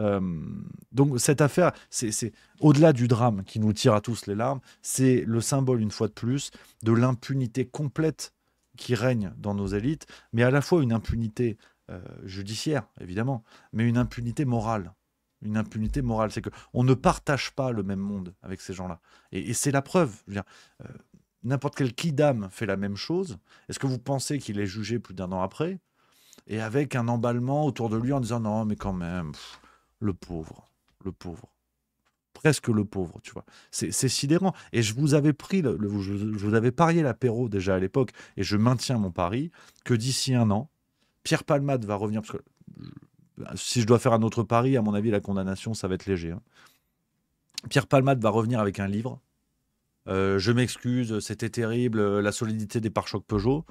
cette affaire, c'est au-delà du drame qui nous tire à tous les larmes, c'est le symbole, une fois de plus, de l'impunité complète qui règne dans nos élites, mais à la fois une impunité judiciaire, évidemment, mais une impunité morale. Une impunité morale, c'est qu'on ne partage pas le même monde avec ces gens-là. Et c'est la preuve. Je veux dire, n'importe quel kidam fait la même chose. Est-ce que vous pensez qu'il est jugé plus d'1 an après ? Et avec un emballement autour de lui en disant non, mais quand même, le pauvre, presque le pauvre, tu vois. C'est sidérant. Et je vous avais je vous avais parié l'apéro déjà à l'époque, et je maintiens mon pari, que d'ici 1 an, Pierre Palmade va revenir, parce que si je dois faire un autre pari, à mon avis, la condamnation, ça va être léger. Hein. Pierre Palmade va revenir avec un livre. Je m'excuse, c'était terrible, la solidité des pare-chocs Peugeot.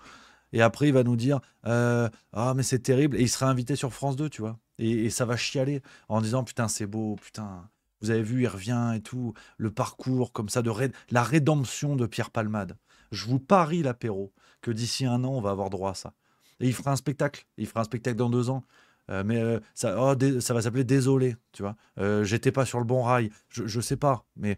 Et après, il va nous dire mais c'est terrible. Et il sera invité sur France 2, tu vois. Et ça va chialer en disant putain, c'est beau, putain, vous avez vu, il revient et tout. Le parcours comme ça, la rédemption de Pierre Palmade. Je vous parie l'apéro que d'ici 1 an, on va avoir droit à ça. Et il fera un spectacle. Il fera un spectacle dans 2 ans. Ça va s'appeler Désolé, tu vois. J'étais pas sur le bon rail. Je sais pas, mais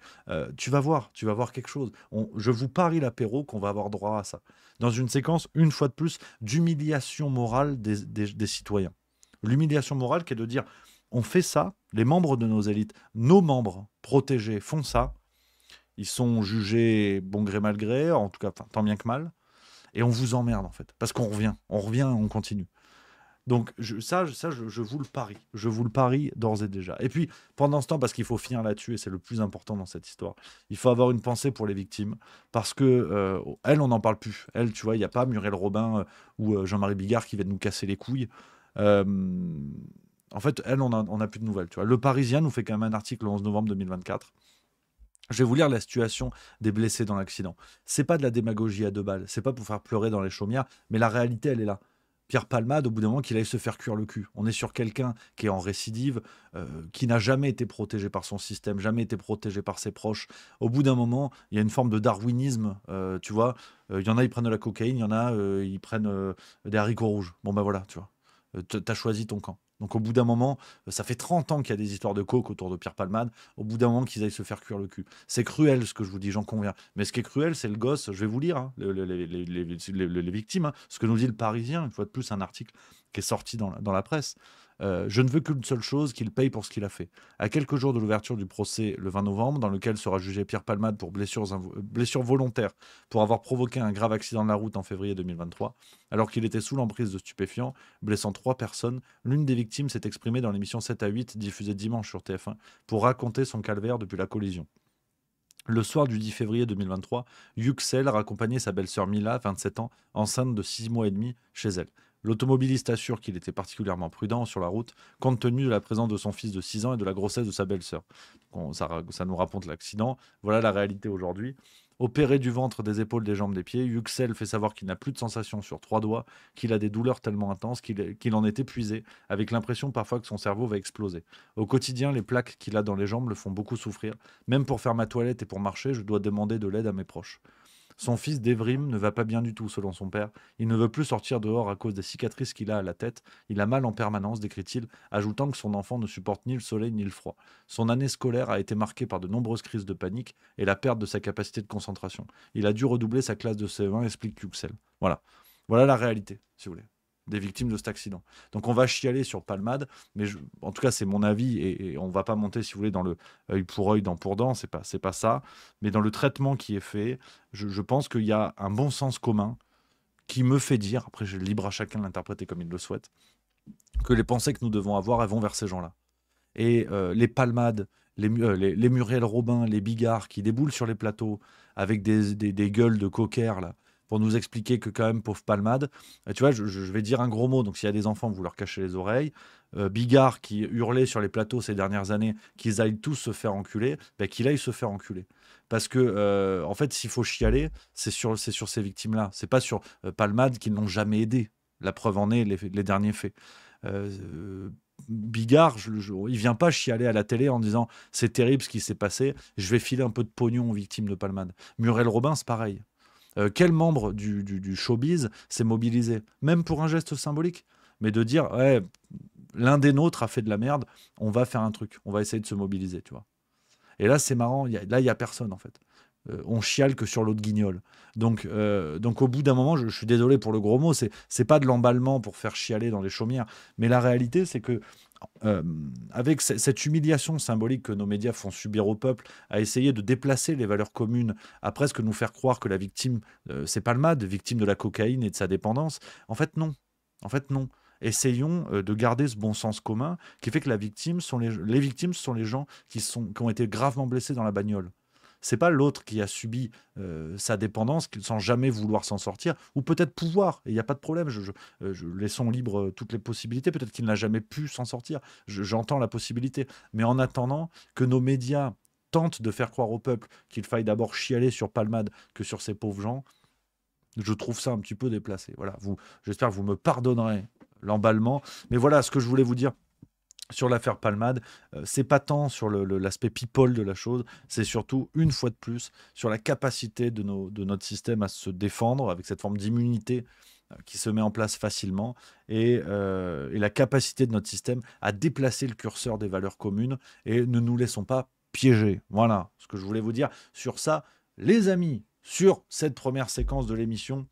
tu vas voir quelque chose. Je vous parie l'apéro qu'on va avoir droit à ça. Dans une séquence, une fois de plus, d'humiliation morale des citoyens. L'humiliation morale qui est de dire, on fait ça, les membres de nos élites, nos membres protégés font ça, ils sont jugés bon gré mal gré, en tout cas tant bien que mal, et on vous emmerde en fait, parce qu'on revient, on continue. Donc je vous le parie. Je vous le parie d'ores et déjà. Et puis, pendant ce temps, parce qu'il faut finir là-dessus, et c'est le plus important dans cette histoire, il faut avoir une pensée pour les victimes, parce que elles, on n'en parle plus. Elles, tu vois, il n'y a pas Muriel Robin ou Jean-Marie Bigard qui viennent nous casser les couilles. En fait, elles, on n'a plus de nouvelles. Tu vois. Le Parisien nous fait quand même un article le 11 novembre 2024. Je vais vous lire la situation des blessés dans l'accident. C'est pas de la démagogie à 2 balles. C'est pas pour faire pleurer dans les chaumières, mais la réalité, elle est là. Pierre Palmade, au bout d'un moment, qu'il aille se faire cuire le cul. On est sur quelqu'un qui est en récidive, qui n'a jamais été protégé par son système, jamais été protégé par ses proches. Au bout d'un moment, il y a une forme de darwinisme, tu vois. Il y en a, ils prennent de la cocaïne, il y en a, ils prennent des haricots rouges. Bon, ben voilà, tu vois. T'as choisi ton camp. Donc au bout d'un moment, ça fait 30 ans qu'il y a des histoires de coke autour de Pierre Palmade, au bout d'un moment qu'ils aillent se faire cuire le cul. C'est cruel ce que je vous dis, j'en conviens. Mais ce qui est cruel, c'est le gosse, je vais vous lire, hein, les victimes, hein, ce que nous dit le Parisien, une fois de plus un article qui est sorti dans la presse. Je ne veux qu'une seule chose, qu'il paye pour ce qu'il a fait. À quelques jours de l'ouverture du procès le 20 novembre, dans lequel sera jugé Pierre Palmade pour blessure volontaire pour avoir provoqué un grave accident de la route en février 2023, alors qu'il était sous l'emprise de stupéfiants, blessant 3 personnes, l'une des victimes s'est exprimée dans l'émission 7 à 8, diffusée dimanche sur TF1, pour raconter son calvaire depuis la collision. Le soir du 10 février 2023, Yüksel raccompagnait sa belle-sœur Mila, 27 ans, enceinte de 6 mois et demi, chez elle. L'automobiliste assure qu'il était particulièrement prudent sur la route, compte tenu de la présence de son fils de 6 ans et de la grossesse de sa belle-sœur. Ça nous raconte l'accident. Voilà la réalité aujourd'hui. Opéré du ventre, des épaules, des jambes, des pieds, Yüksel fait savoir qu'il n'a plus de sensation sur 3 doigts, qu'il a des douleurs tellement intenses qu'il en est épuisé, avec l'impression parfois que son cerveau va exploser. Au quotidien, les plaques qu'il a dans les jambes le font beaucoup souffrir. Même pour faire ma toilette et pour marcher, je dois demander de l'aide à mes proches. Son fils Devrim ne va pas bien du tout, selon son père. Il ne veut plus sortir dehors à cause des cicatrices qu'il a à la tête. Il a mal en permanence, décrit-il, ajoutant que son enfant ne supporte ni le soleil ni le froid. Son année scolaire a été marquée par de nombreuses crises de panique et la perte de sa capacité de concentration. Il a dû redoubler sa classe de CE1, explique Yüksel. Voilà. Voilà la réalité, si vous voulez, des victimes de cet accident. Donc on va chialer sur Palmade, mais en tout cas c'est mon avis, et on va pas monter, si vous voulez, dans le œil pour œil, dent pour dent, c'est pas ça, mais dans le traitement qui est fait, je pense qu'il y a un bon sens commun qui me fait dire, après je libre à chacun de l'interpréter comme il le souhaite, que les pensées que nous devons avoir, elles vont vers ces gens-là. Et les Palmades, les Muriel Robin, les Bigard qui déboulent sur les plateaux avec des gueules de coquères, là, pour nous expliquer que quand même, pauvre Palmade, tu vois, je vais dire un gros mot, donc s'il y a des enfants, vous leur cachez les oreilles. Bigard qui hurlait sur les plateaux ces dernières années qu'ils aillent tous se faire enculer, ben, qu'il aille se faire enculer. Parce que, en fait, s'il faut chialer, c'est sur ces victimes-là. C'est pas sur Palmade qui n'ont jamais aidé. La preuve en est les derniers faits. Bigard, il vient pas chialer à la télé en disant c'est terrible ce qui s'est passé, je vais filer un peu de pognon aux victimes de Palmade. Muriel Robin, c'est pareil. Quel membre du showbiz s'est mobilisé, même pour un geste symbolique, mais de dire ouais, l'un des nôtres a fait de la merde, on va faire un truc, on va essayer de se mobiliser, tu vois. Et là, c'est marrant, là, il n'y a personne, en fait. On chiale que sur l'autre guignol. Donc au bout d'un moment, je suis désolé pour le gros mot, c'est pas de l'emballement pour faire chialer dans les chaumières, mais la réalité, c'est que avec cette humiliation symbolique que nos médias font subir au peuple, à essayer de déplacer les valeurs communes, à presque nous faire croire que la victime, c'est Palmade, victime de la cocaïne et de sa dépendance, en fait non. Essayons de garder ce bon sens commun qui fait que les victimes sont les gens qui ont été gravement blessés dans la bagnole. C'est pas l'autre qui a subi sa dépendance sans jamais vouloir s'en sortir, ou peut-être pouvoir, et il n'y a pas de problème, laissons libre toutes les possibilités, peut-être qu'il n'a jamais pu s'en sortir, j'entends la possibilité, mais en attendant que nos médias tentent de faire croire au peuple qu'il faille d'abord chialer sur Palmade que sur ces pauvres gens, je trouve ça un petit peu déplacé. Voilà, j'espère que vous me pardonnerez l'emballement, mais voilà ce que je voulais vous dire sur l'affaire Palmade. C'est pas tant sur l'aspect people de la chose, c'est surtout, une fois de plus, sur la capacité de notre système à se défendre avec cette forme d'immunité qui se met en place facilement, et la capacité de notre système à déplacer le curseur des valeurs communes, et ne nous laissons pas piéger. Voilà ce que je voulais vous dire sur ça, les amis, sur cette première séquence de l'émission.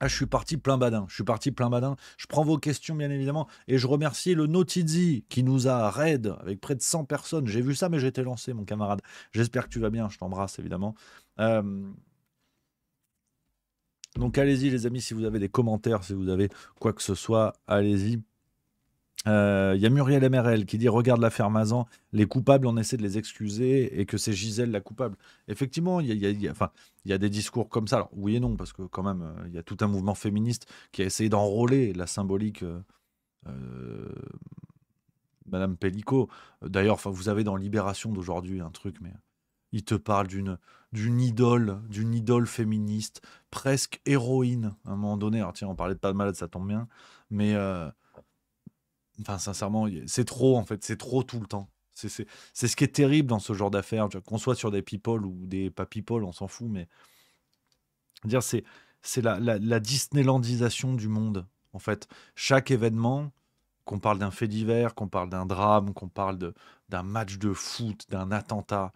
Ah, je suis parti plein badin. Je prends vos questions, bien évidemment. Et je remercie le Notizi qui nous a raid avec près de 100 personnes. J'ai vu ça, mais j'étais lancé, mon camarade. J'espère que tu vas bien. Je t'embrasse, évidemment. Donc, allez-y, les amis, si vous avez des commentaires, si vous avez quoi que ce soit, allez-y. Il y a Muriel MRL qui dit « Regarde l'affaire Mazan, les coupables, on essaie de les excuser et que c'est Gisèle la coupable. » Effectivement, il y a des discours comme ça. Alors, oui et non, parce que quand même, il y a tout un mouvement féministe qui a essayé d'enrôler la symbolique Madame Pellicot. D'ailleurs, vous avez dans Libération d'aujourd'hui un truc, mais il te parle d'une idole féministe, presque héroïne, à un moment donné. Alors tiens, on parlait de Pas de malade, ça tombe bien, mais enfin, sincèrement, c'est trop, en fait, c'est trop tout le temps. C'est ce qui est terrible dans ce genre d'affaires, tu vois, qu'on soit sur des people ou des pas people, on s'en fout, mais dire c'est la Disneylandisation du monde, en fait. Chaque événement, qu'on parle d'un fait divers, qu'on parle d'un drame, qu'on parle d'un match de foot, d'un attentat,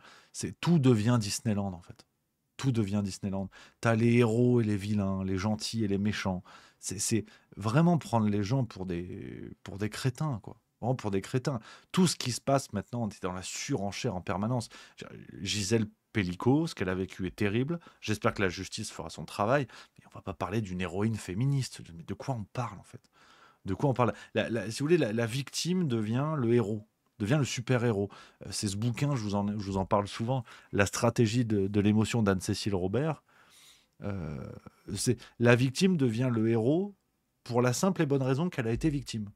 tout devient Disneyland, en fait. Tout devient Disneyland. T'as les héros et les vilains, les gentils et les méchants. C'est vraiment prendre les gens pour des crétins, quoi. Vraiment pour des crétins. Tout ce qui se passe maintenant, on est dans la surenchère en permanence. Gisèle Pellico, ce qu'elle a vécu est terrible. J'espère que la justice fera son travail. Mais on va pas parler d'une héroïne féministe. Mais de quoi on parle, en fait? De quoi on parle? Si vous voulez, la victime devient le héros, devient le super-héros. C'est ce bouquin, je vous en parle souvent, La stratégie de l'émotion d'Anne-Cécile Robert. La victime devient le héros pour la simple et bonne raison qu'elle a été victime.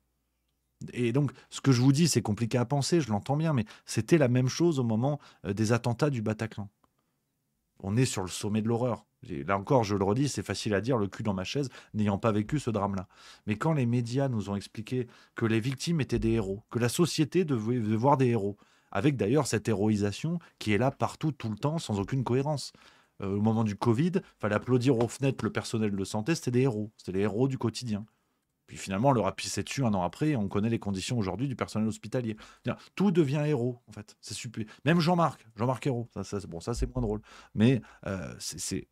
Et donc, ce que je vous dis, c'est compliqué à penser, je l'entends bien, mais c'était la même chose au moment des attentats du Bataclan. On est sur le sommet de l'horreur. Là encore, je le redis, c'est facile à dire, le cul dans ma chaise, n'ayant pas vécu ce drame-là. Mais quand les médias nous ont expliqué que les victimes étaient des héros, que la société devait voir des héros, avec d'ailleurs cette héroïsation qui est là partout, tout le temps, sans aucune cohérence. Au moment du Covid, il fallait applaudir aux fenêtres le personnel de santé, c'était des héros. C'était les héros du quotidien. Puis finalement, on leur a pissé dessus un an après, et on connaît les conditions aujourd'hui du personnel hospitalier. Tout devient héros, en fait. C'est super. Même Jean-Marc Hérault, ça c'est moins drôle. Mais c'est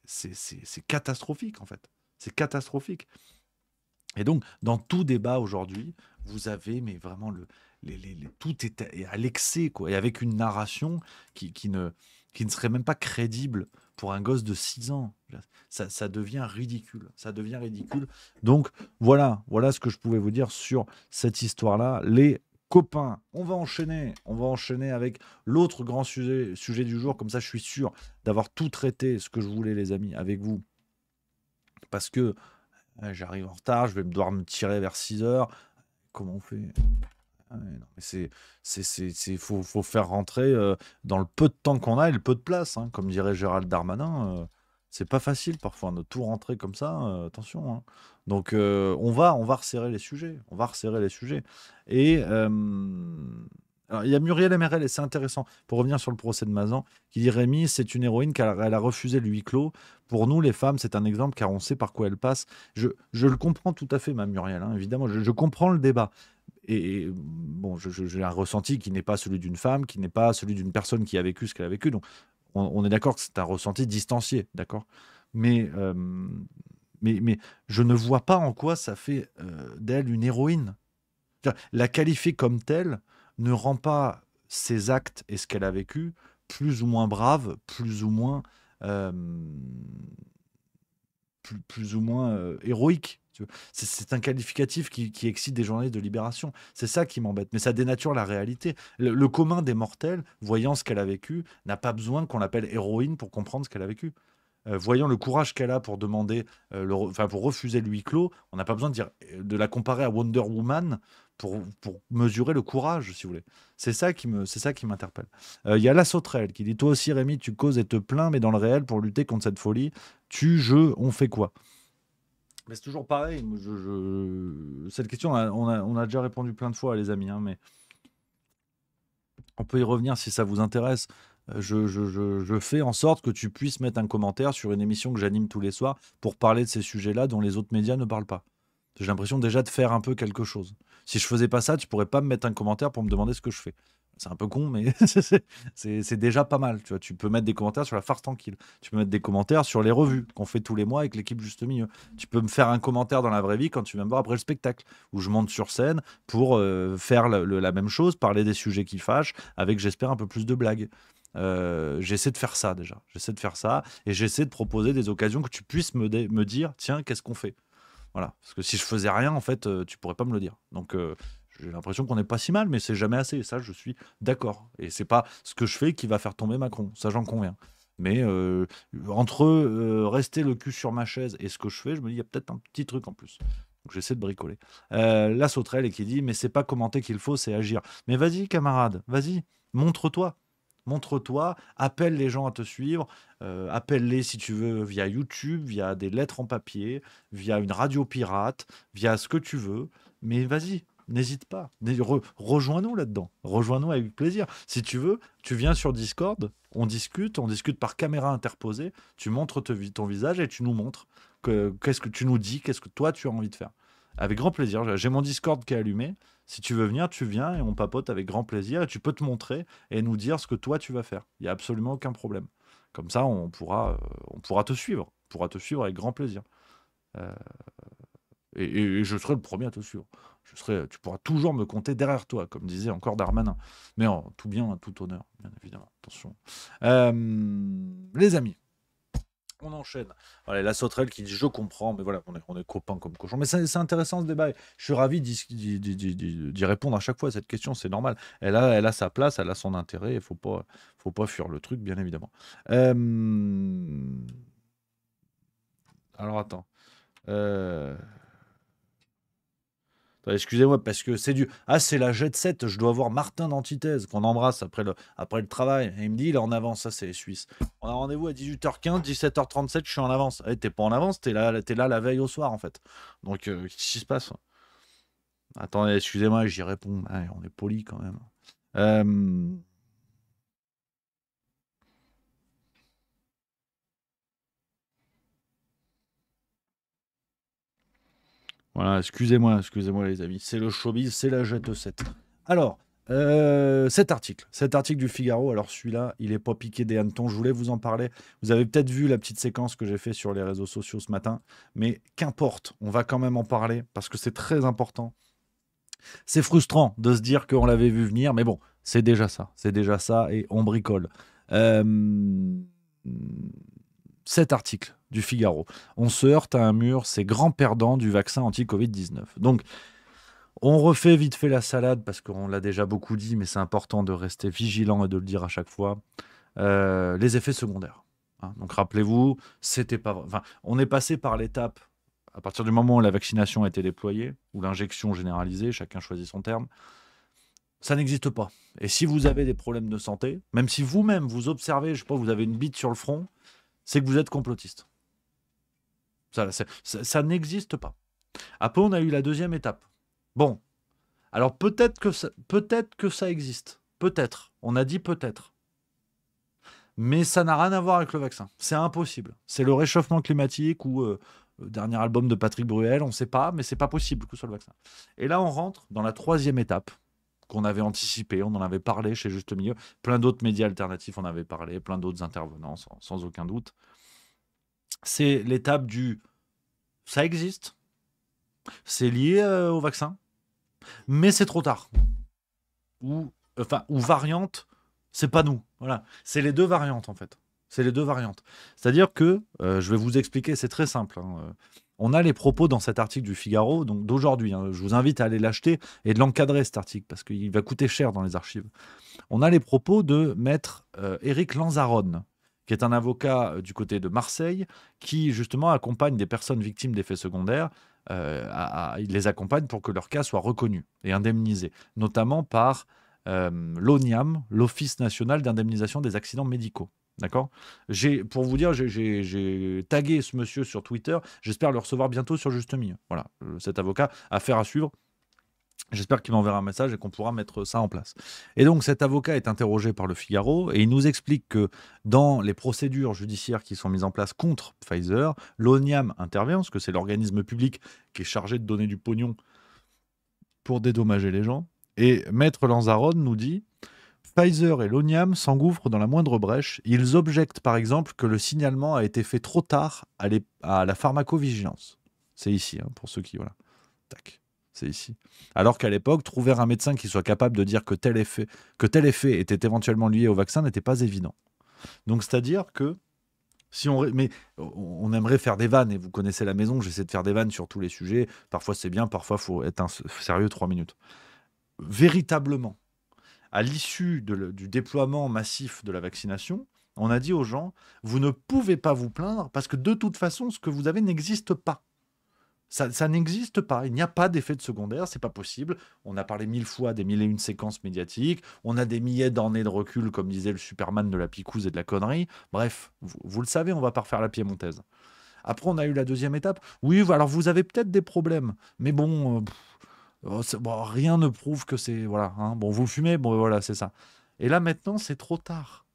catastrophique, en fait. C'est catastrophique. Et donc, dans tout débat aujourd'hui, vous avez, mais vraiment, tout est à l'excès, quoi. Et avec une narration qui ne serait même pas crédible pour un gosse de 6 ans. Ça devient ridicule. Ça devient ridicule. Donc, voilà ce que je pouvais vous dire sur cette histoire-là. Les copains, on va enchaîner avec l'autre grand sujet du jour. Comme ça, je suis sûr d'avoir tout traité, ce que je voulais, les amis, avec vous. Parce que j'arrive en retard, je vais devoir me tirer vers 6 heures. Comment on fait? Non, mais faut faire rentrer dans le peu de temps qu'on a et le peu de place, hein. Comme dirait Gérald Darmanin, c'est pas facile parfois de tout rentrer comme ça, attention, hein. Donc on va resserrer les sujets. Et alors, il y a Muriel MRL, et c'est intéressant, pour revenir sur le procès de Mazan, qui dit: Rémi, c'est une héroïne car elle a refusé le huis clos. Pour nous, les femmes, c'est un exemple car on sait par quoi elle passe. Je le comprends tout à fait, ma Muriel, hein, évidemment, je comprends le débat. Et bon, j'ai un ressenti qui n'est pas celui d'une femme, qui n'est pas celui d'une personne qui a vécu ce qu'elle a vécu. Donc, on est d'accord que c'est un ressenti distancié, d'accord? Mais je ne vois pas en quoi ça fait d'elle une héroïne. La qualifier comme telle ne rend pas ses actes et ce qu'elle a vécu plus ou moins brave, plus ou moins héroïque. C'est un qualificatif qui excite des journalistes de Libération. C'est ça qui m'embête. Mais ça dénature la réalité. Le commun des mortels, voyant ce qu'elle a vécu, n'a pas besoin qu'on l'appelle héroïne pour comprendre ce qu'elle a vécu. Voyant le courage qu'elle a pour demander, pour refuser le huis clos, on n'a pas besoin de la comparer à Wonder Woman pour mesurer le courage, si vous voulez. C'est ça qui m'interpelle. Il y a La Sauterelle qui dit: toi aussi, Rémi, tu causes et te plains, mais dans le réel, pour lutter contre cette folie, on fait quoi? Mais c'est toujours pareil. Cette question, on a déjà répondu plein de fois, les amis, hein, mais on peut y revenir si ça vous intéresse. Je fais en sorte que tu puisses mettre un commentaire sur une émission que j'anime tous les soirs pour parler de ces sujets-là dont les autres médias ne parlent pas. J'ai l'impression déjà de faire un peu quelque chose. Si je faisais pas ça, tu pourrais pas me mettre un commentaire pour me demander ce que je fais. C'est un peu con, mais c'est déjà pas mal. Tu vois, tu peux mettre des commentaires sur La Farce Tranquille. Tu peux mettre des commentaires sur les revues qu'on fait tous les mois avec l'équipe Juste Milieu. Tu peux me faire un commentaire dans la vraie vie quand tu viens me voir après le spectacle, où je monte sur scène pour faire la même chose, parler des sujets qui fâchent, avec, j'espère, un peu plus de blagues. J'essaie de faire ça déjà. Et j'essaie de proposer des occasions que tu puisses me dire: tiens, qu'est-ce qu'on fait? Voilà. Parce que si je faisais rien, en fait, tu pourrais pas me le dire. Donc j'ai l'impression qu'on n'est pas si mal, mais c'est jamais assez. Et ça, je suis d'accord. Et c'est pas ce que je fais qui va faire tomber Macron. Ça, j'en conviens. Mais entre rester le cul sur ma chaise et ce que je fais, je me dis: il y a peut-être un petit truc en plus. Donc j'essaie de bricoler. La Sauterelle qui dit: mais c'est pas commenter qu'il faut, c'est agir. Mais vas-y, camarade, vas-y, montre-toi. Montre-toi, appelle les gens à te suivre, appelle-les si tu veux via YouTube, via des lettres en papier, via une radio pirate, via ce que tu veux. Mais vas-y, n'hésite pas. Rejoins-nous là-dedans. Rejoins-nous avec plaisir. Si tu veux, tu viens sur Discord, on discute par caméra interposée, tu montres ton visage et tu nous montres qu'est-ce que tu nous dis, qu'est-ce que toi tu as envie de faire. Avec grand plaisir. J'ai mon Discord qui est allumé. Si tu veux venir, tu viens et on papote avec grand plaisir et tu peux te montrer et nous dire ce que toi tu vas faire. Il n'y a absolument aucun problème. Comme ça, on pourra te suivre. On pourra te suivre avec grand plaisir. Euh, et je serai le premier à te suivre. Tu pourras toujours me compter derrière toi, comme disait encore Darmanin. Mais en tout bien, en tout honneur, bien évidemment. Attention. Les amis. On enchaîne. Voilà, la sauterelle qui dit je comprends, mais voilà, on est copains comme cochons. Mais c'est intéressant ce débat. Je suis ravi d'y répondre à chaque fois à cette question, c'est normal. Elle a sa place, elle a son intérêt, il faut pas fuir le truc, bien évidemment. Alors attends. Excusez-moi, parce que c'est c'est la jet set, je dois voir Martin d'Antithèse, qu'on embrasse après le travail. Et il me dit, il est en avance, ça c'est les Suisses. On a rendez-vous à 18h15, 17h37, je suis en avance. T'es pas en avance, t'es là la veille au soir, en fait. Donc, qu'est-ce qui se passe? Attendez, excusez-moi, j'y réponds. Allez, on est poli quand même. Voilà, excusez-moi les amis, c'est le showbiz, c'est la jet 7. Alors, cet article du Figaro, alors celui-là, il est pas piqué des hannetons, je voulais vous en parler. Vous avez peut-être vu la petite séquence que j'ai fait sur les réseaux sociaux ce matin, mais qu'importe, on va quand même en parler parce que c'est très important. C'est frustrant de se dire qu'on l'avait vu venir, mais bon, c'est déjà ça et on bricole. Cet article du Figaro. On se heurte à un mur, c'est grand perdant du vaccin anti-Covid-19. Donc, on refait vite fait la salade parce qu'on l'a déjà beaucoup dit, mais c'est important de rester vigilant et de le dire à chaque fois. Les effets secondaires. Hein. Donc, rappelez-vous, c'était pas vrai. Enfin, on est passé par l'étape, à partir du moment où la vaccination a été déployée, ou l'injection généralisée, chacun choisit son terme, ça n'existe pas. Et si vous avez des problèmes de santé, même si vous-même vous observez, je sais pas, vous avez une bite sur le front, c'est que vous êtes complotiste. Ça n'existe pas. Après, on a eu la deuxième étape. Bon, alors peut-être que ça existe. Peut-être. On a dit peut-être. Mais ça n'a rien à voir avec le vaccin. C'est impossible. C'est le réchauffement climatique ou le dernier album de Patrick Bruel, on ne sait pas, mais c'est pas possible que ce soit le vaccin. Et là, on rentre dans la troisième étape qu'on avait anticipée, on en avait parlé chez Juste Milieu. Plein d'autres médias alternatifs en avaient parlé, plein d'autres intervenants, sans aucun doute. C'est l'étape du « ça existe », c'est lié au vaccin, mais c'est trop tard. Ou variante, c'est pas nous. Voilà. C'est les deux variantes, en fait. C'est les deux variantes. C'est-à-dire que, je vais vous expliquer, c'est très simple. Hein. On a les propos dans cet article du Figaro, donc d'aujourd'hui. Hein. Je vous invite à aller l'acheter et de l'encadrer, cet article, parce qu'il va coûter cher dans les archives. On a les propos de maître Éric Lanzarote, qui est un avocat du côté de Marseille, qui justement accompagne des personnes victimes d'effets secondaires. Il les accompagne pour que leur cas soit reconnu et indemnisé, notamment par l'ONIAM, l'Office national d'indemnisation des accidents médicaux. D'accord ? Pour vous dire, j'ai tagué ce monsieur sur Twitter. J'espère le recevoir bientôt sur Juste Milieu. Voilà, cet avocat, affaire à suivre. J'espère qu'il m'enverra un message et qu'on pourra mettre ça en place. Et donc, cet avocat est interrogé par le Figaro et il nous explique que dans les procédures judiciaires qui sont mises en place contre Pfizer, l'ONIAM intervient, parce que c'est l'organisme public qui est chargé de donner du pognon pour dédommager les gens. Et Maître Lanzarote nous dit « Pfizer et l'ONIAM s'engouffrent dans la moindre brèche. Ils objectent par exemple que le signalement a été fait trop tard à la pharmacovigilance. » C'est ici, hein, pour ceux qui... Voilà. Tac. C'est ici. Alors qu'à l'époque, trouver un médecin qui soit capable de dire que tel effet était éventuellement lié au vaccin n'était pas évident. Donc, c'est-à-dire que si on aimerait faire des vannes, et vous connaissez la maison, j'essaie de faire des vannes sur tous les sujets. Parfois, c'est bien, parfois, il faut être sérieux 3 minutes. Véritablement, à l'issue du déploiement massif de la vaccination, on a dit aux gens, vous ne pouvez pas vous plaindre parce que de toute façon, ce que vous avez n'existe pas. Ça n'existe pas. Il n'y a pas d'effet de secondaire, c'est pas possible. On a parlé 1000 fois des 1001 séquences médiatiques. On a des milliers d'années de recul, comme disait le Superman de la picouse et de la connerie. Bref, vous le savez, on va pas refaire la piémontaise. Après, on a eu la deuxième étape. Oui, alors vous avez peut-être des problèmes, mais bon, bon, rien ne prouve que c'est... Voilà, hein. Bon, vous fumez, bon, voilà, c'est ça. Et là, maintenant, c'est trop tard.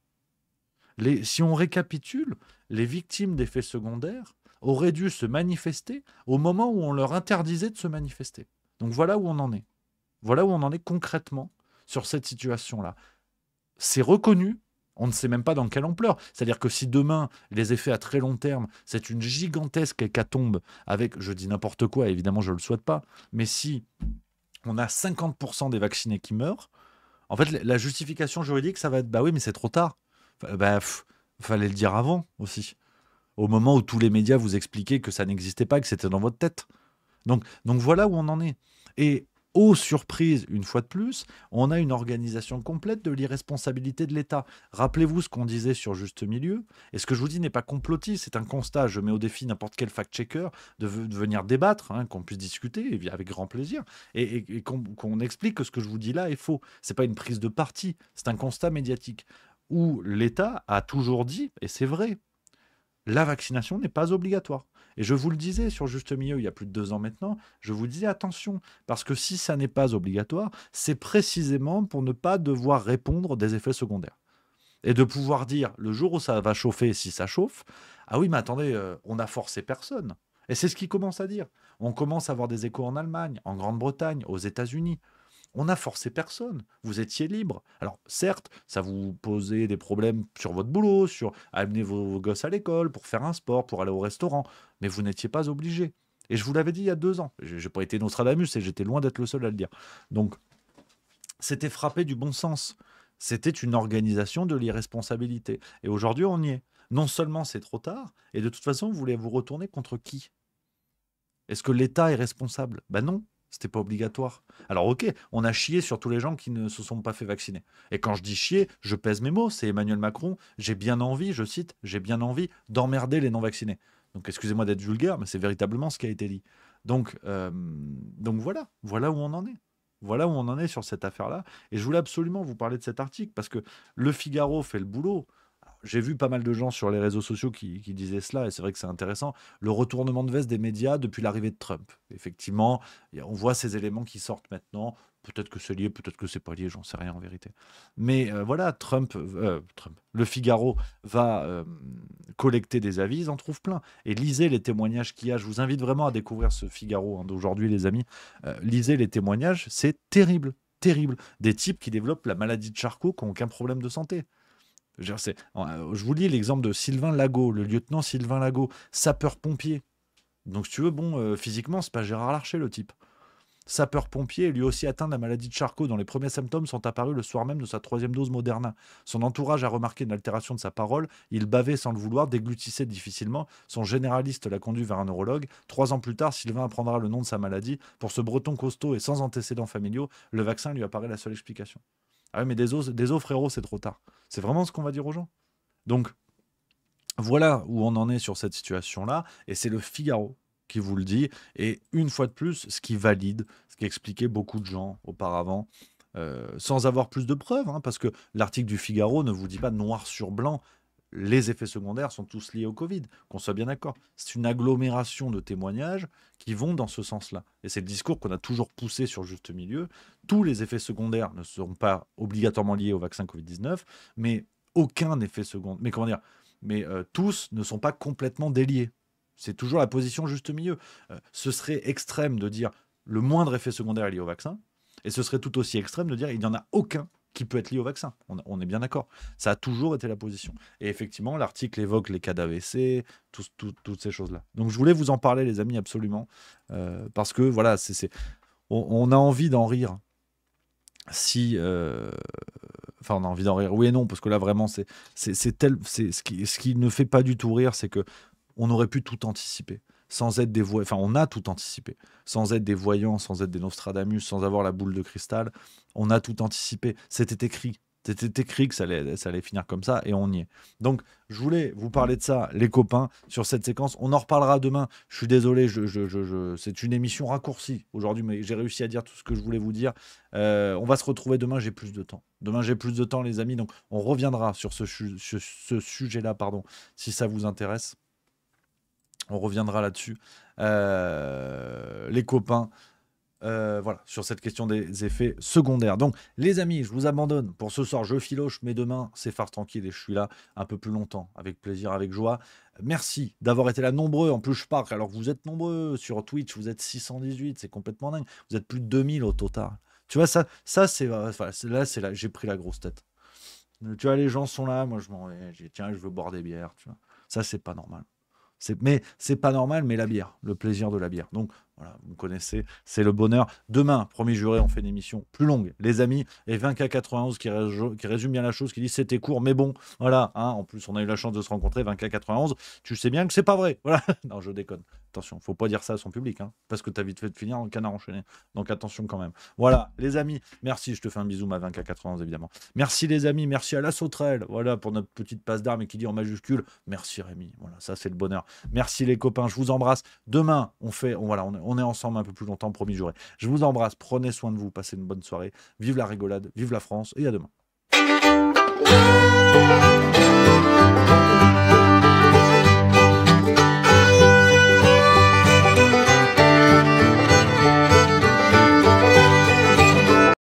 Si on récapitule, les victimes d'effets secondaires auraient dû se manifester au moment où on leur interdisait de se manifester. Donc voilà où on en est. Voilà où on en est concrètement sur cette situation-là. C'est reconnu, on ne sait même pas dans quelle ampleur. C'est-à-dire que si demain, les effets à très long terme, c'est une gigantesque hécatombe avec, je dis n'importe quoi, évidemment je ne le souhaite pas, mais si on a 50% des vaccinés qui meurent, en fait la justification juridique, ça va être, bah oui, mais c'est trop tard. Fallait le dire avant aussi. Au moment où tous les médias vous expliquaient que ça n'existait pas, que c'était dans votre tête. Donc voilà où on en est. Et aux surprises, une fois de plus, on a une organisation complète de l'irresponsabilité de l'État. Rappelez-vous ce qu'on disait sur Juste Milieu. Et ce que je vous dis n'est pas complotiste, c'est un constat. Je mets au défi n'importe quel fact-checker de venir débattre, hein, qu'on puisse discuter avec grand plaisir, et qu'on explique que ce que je vous dis là est faux. C'est pas une prise de parti, c'est un constat médiatique où l'État a toujours dit, et c'est vrai, la vaccination n'est pas obligatoire. Et je vous le disais sur Juste Milieu il y a plus de 2 ans maintenant, je vous disais attention, parce que si ça n'est pas obligatoire, c'est précisément pour ne pas devoir répondre des effets secondaires. Et de pouvoir dire, le jour où ça va chauffer, si ça chauffe, ah oui, mais attendez, on n'a forcé personne. Et c'est ce qu'ils commencent à dire. On commence à avoir des échos en Allemagne, en Grande-Bretagne, aux États-Unis. On n'a forcé personne. Vous étiez libre. Alors, certes, ça vous posait des problèmes sur votre boulot, sur amener vos gosses à l'école, pour faire un sport, pour aller au restaurant, mais vous n'étiez pas obligé. Et je vous l'avais dit il y a 2 ans. Je n'ai pas été Nostradamus et j'étais loin d'être le seul à le dire. Donc, c'était frappé du bon sens. C'était une organisation de l'irresponsabilité. Et aujourd'hui, on y est. Non seulement c'est trop tard, et de toute façon, vous voulez vous retourner contre qui? Est-ce que l'État est responsable? Ben non. C'était pas obligatoire. Alors ok, on a chié sur tous les gens qui ne se sont pas fait vacciner. Et quand je dis chier, je pèse mes mots, c'est Emmanuel Macron, j'ai bien envie, je cite, j'ai bien envie d'emmerder les non-vaccinés. Donc excusez-moi d'être vulgaire, mais c'est véritablement ce qui a été dit. Donc voilà où on en est. Voilà où on en est sur cette affaire-là. Et je voulais absolument vous parler de cet article, parce que Le Figaro fait le boulot. J'ai vu pas mal de gens sur les réseaux sociaux qui disaient cela, et c'est vrai que c'est intéressant. Le retournement de veste des médias depuis l'arrivée de Trump. Effectivement, on voit ces éléments qui sortent maintenant. Peut-être que c'est lié, peut-être que c'est pas lié, j'en sais rien en vérité. Mais voilà, Le Figaro va collecter des avis, ils en trouvent plein. Et lisez les témoignages qu'il y a. Je vous invite vraiment à découvrir ce Figaro d'aujourd'hui, les amis. Lisez les témoignages, c'est terrible, terrible. Des types qui développent la maladie de Charcot qui n'ont aucun problème de santé. Je vous lis l'exemple de Sylvain Lago, le lieutenant Sylvain Lago, sapeur-pompier. Donc, si tu veux, physiquement, c'est pas Gérard Larcher, le type. Sapeur-pompier, lui aussi atteint de la maladie de Charcot, dont les premiers symptômes sont apparus le soir même de sa 3e dose Moderna. Son entourage a remarqué une altération de sa parole, il bavait sans le vouloir, déglutissait difficilement. Son généraliste l'a conduit vers un neurologue. 3 ans plus tard, Sylvain apprendra le nom de sa maladie. Pour ce breton costaud et sans antécédents familiaux, le vaccin lui apparaît la seule explication. Ah oui, mais des os, frérot, c'est trop tard. C'est vraiment ce qu'on va dire aux gens. Donc, voilà où on en est sur cette situation-là. Et c'est Le Figaro qui vous le dit. Et une fois de plus, ce qui valide, ce qui expliquait beaucoup de gens auparavant, sans avoir plus de preuves, hein, parce que l'article du Figaro ne vous dit pas noir sur blanc, les effets secondaires sont tous liés au Covid, qu'on soit bien d'accord. C'est une agglomération de témoignages qui vont dans ce sens-là. Et c'est le discours qu'on a toujours poussé sur Juste Milieu. Tous les effets secondaires ne seront pas obligatoirement liés au vaccin Covid-19, mais aucun effet secondaire. Mais comment dire? Mais tous ne sont pas complètement déliés. C'est toujours la position Juste Milieu. Ce serait extrême de dire le moindre effet secondaire est lié au vaccin, et ce serait tout aussi extrême de dire il n'y en a aucun qui peut être lié au vaccin. On est bien d'accord. Ça a toujours été la position. Et effectivement, l'article évoque les cas d'AVC, toutes ces choses-là. Donc, je voulais vous en parler, les amis, absolument. Parce que, voilà, on a envie d'en rire. Enfin, on a envie d'en rire. Oui et non, parce que là, vraiment, ce qui ne fait pas du tout rire, c'est que on aurait pu tout anticiper. Sans être des voyants, enfin on a tout anticipé, sans être des voyants, sans être des Nostradamus, sans avoir la boule de cristal, on a tout anticipé. C'était écrit, C'était écrit que ça allait finir comme ça et on y est. Donc, je voulais vous parler de ça, les copains, sur cette séquence. On en reparlera demain. Je suis désolé, c'est une émission raccourcie aujourd'hui, mais j'ai réussi à dire tout ce que je voulais vous dire. On va se retrouver demain, j'ai plus de temps. Demain, j'ai plus de temps, les amis. Donc, on reviendra sur ce sujet-là, pardon, si ça vous intéresse. On reviendra là-dessus. Les copains. Voilà, sur cette question des effets secondaires. Donc, les amis, je vous abandonne pour ce soir. Je filoche, mais demain, c'est phare tranquille et je suis là un peu plus longtemps, avec plaisir, avec joie. Merci d'avoir été là nombreux. En plus, je parle alors que vous êtes nombreux sur Twitch, vous êtes 618, c'est complètement dingue. Vous êtes plus de 2000 au total. Tu vois, ça c'est là, j'ai pris la grosse tête. Tu vois, les gens sont là, moi je m'en vais, tiens, je veux boire des bières, tu vois. Ça, c'est pas normal. Mais c'est pas normal, mais la bière, le plaisir de la bière. Donc voilà, vous me connaissez, c'est le bonheur. Demain, promis juré, on fait une émission plus longue, les amis. Et 20K91 qui résume bien la chose, qui dit c'était court, mais bon, voilà. Hein, en plus, on a eu la chance de se rencontrer, 20K91. Tu sais bien que c'est pas vrai. Voilà. Non, je déconne. Attention, faut pas dire ça à son public, hein, parce que t'as vite fait de finir en canard enchaîné. Donc attention quand même. Voilà, les amis, merci. Je te fais un bisou, ma 20K91, évidemment. Merci les amis, merci à la sauterelle. Voilà pour notre petite passe d'armes et qui dit en majuscule. Merci Rémi. Voilà, ça c'est le bonheur. Merci les copains, je vous embrasse. Demain, on est ensemble un peu plus longtemps, promis juré. Je vous embrasse, prenez soin de vous, passez une bonne soirée. Vive la rigolade, vive la France et à demain.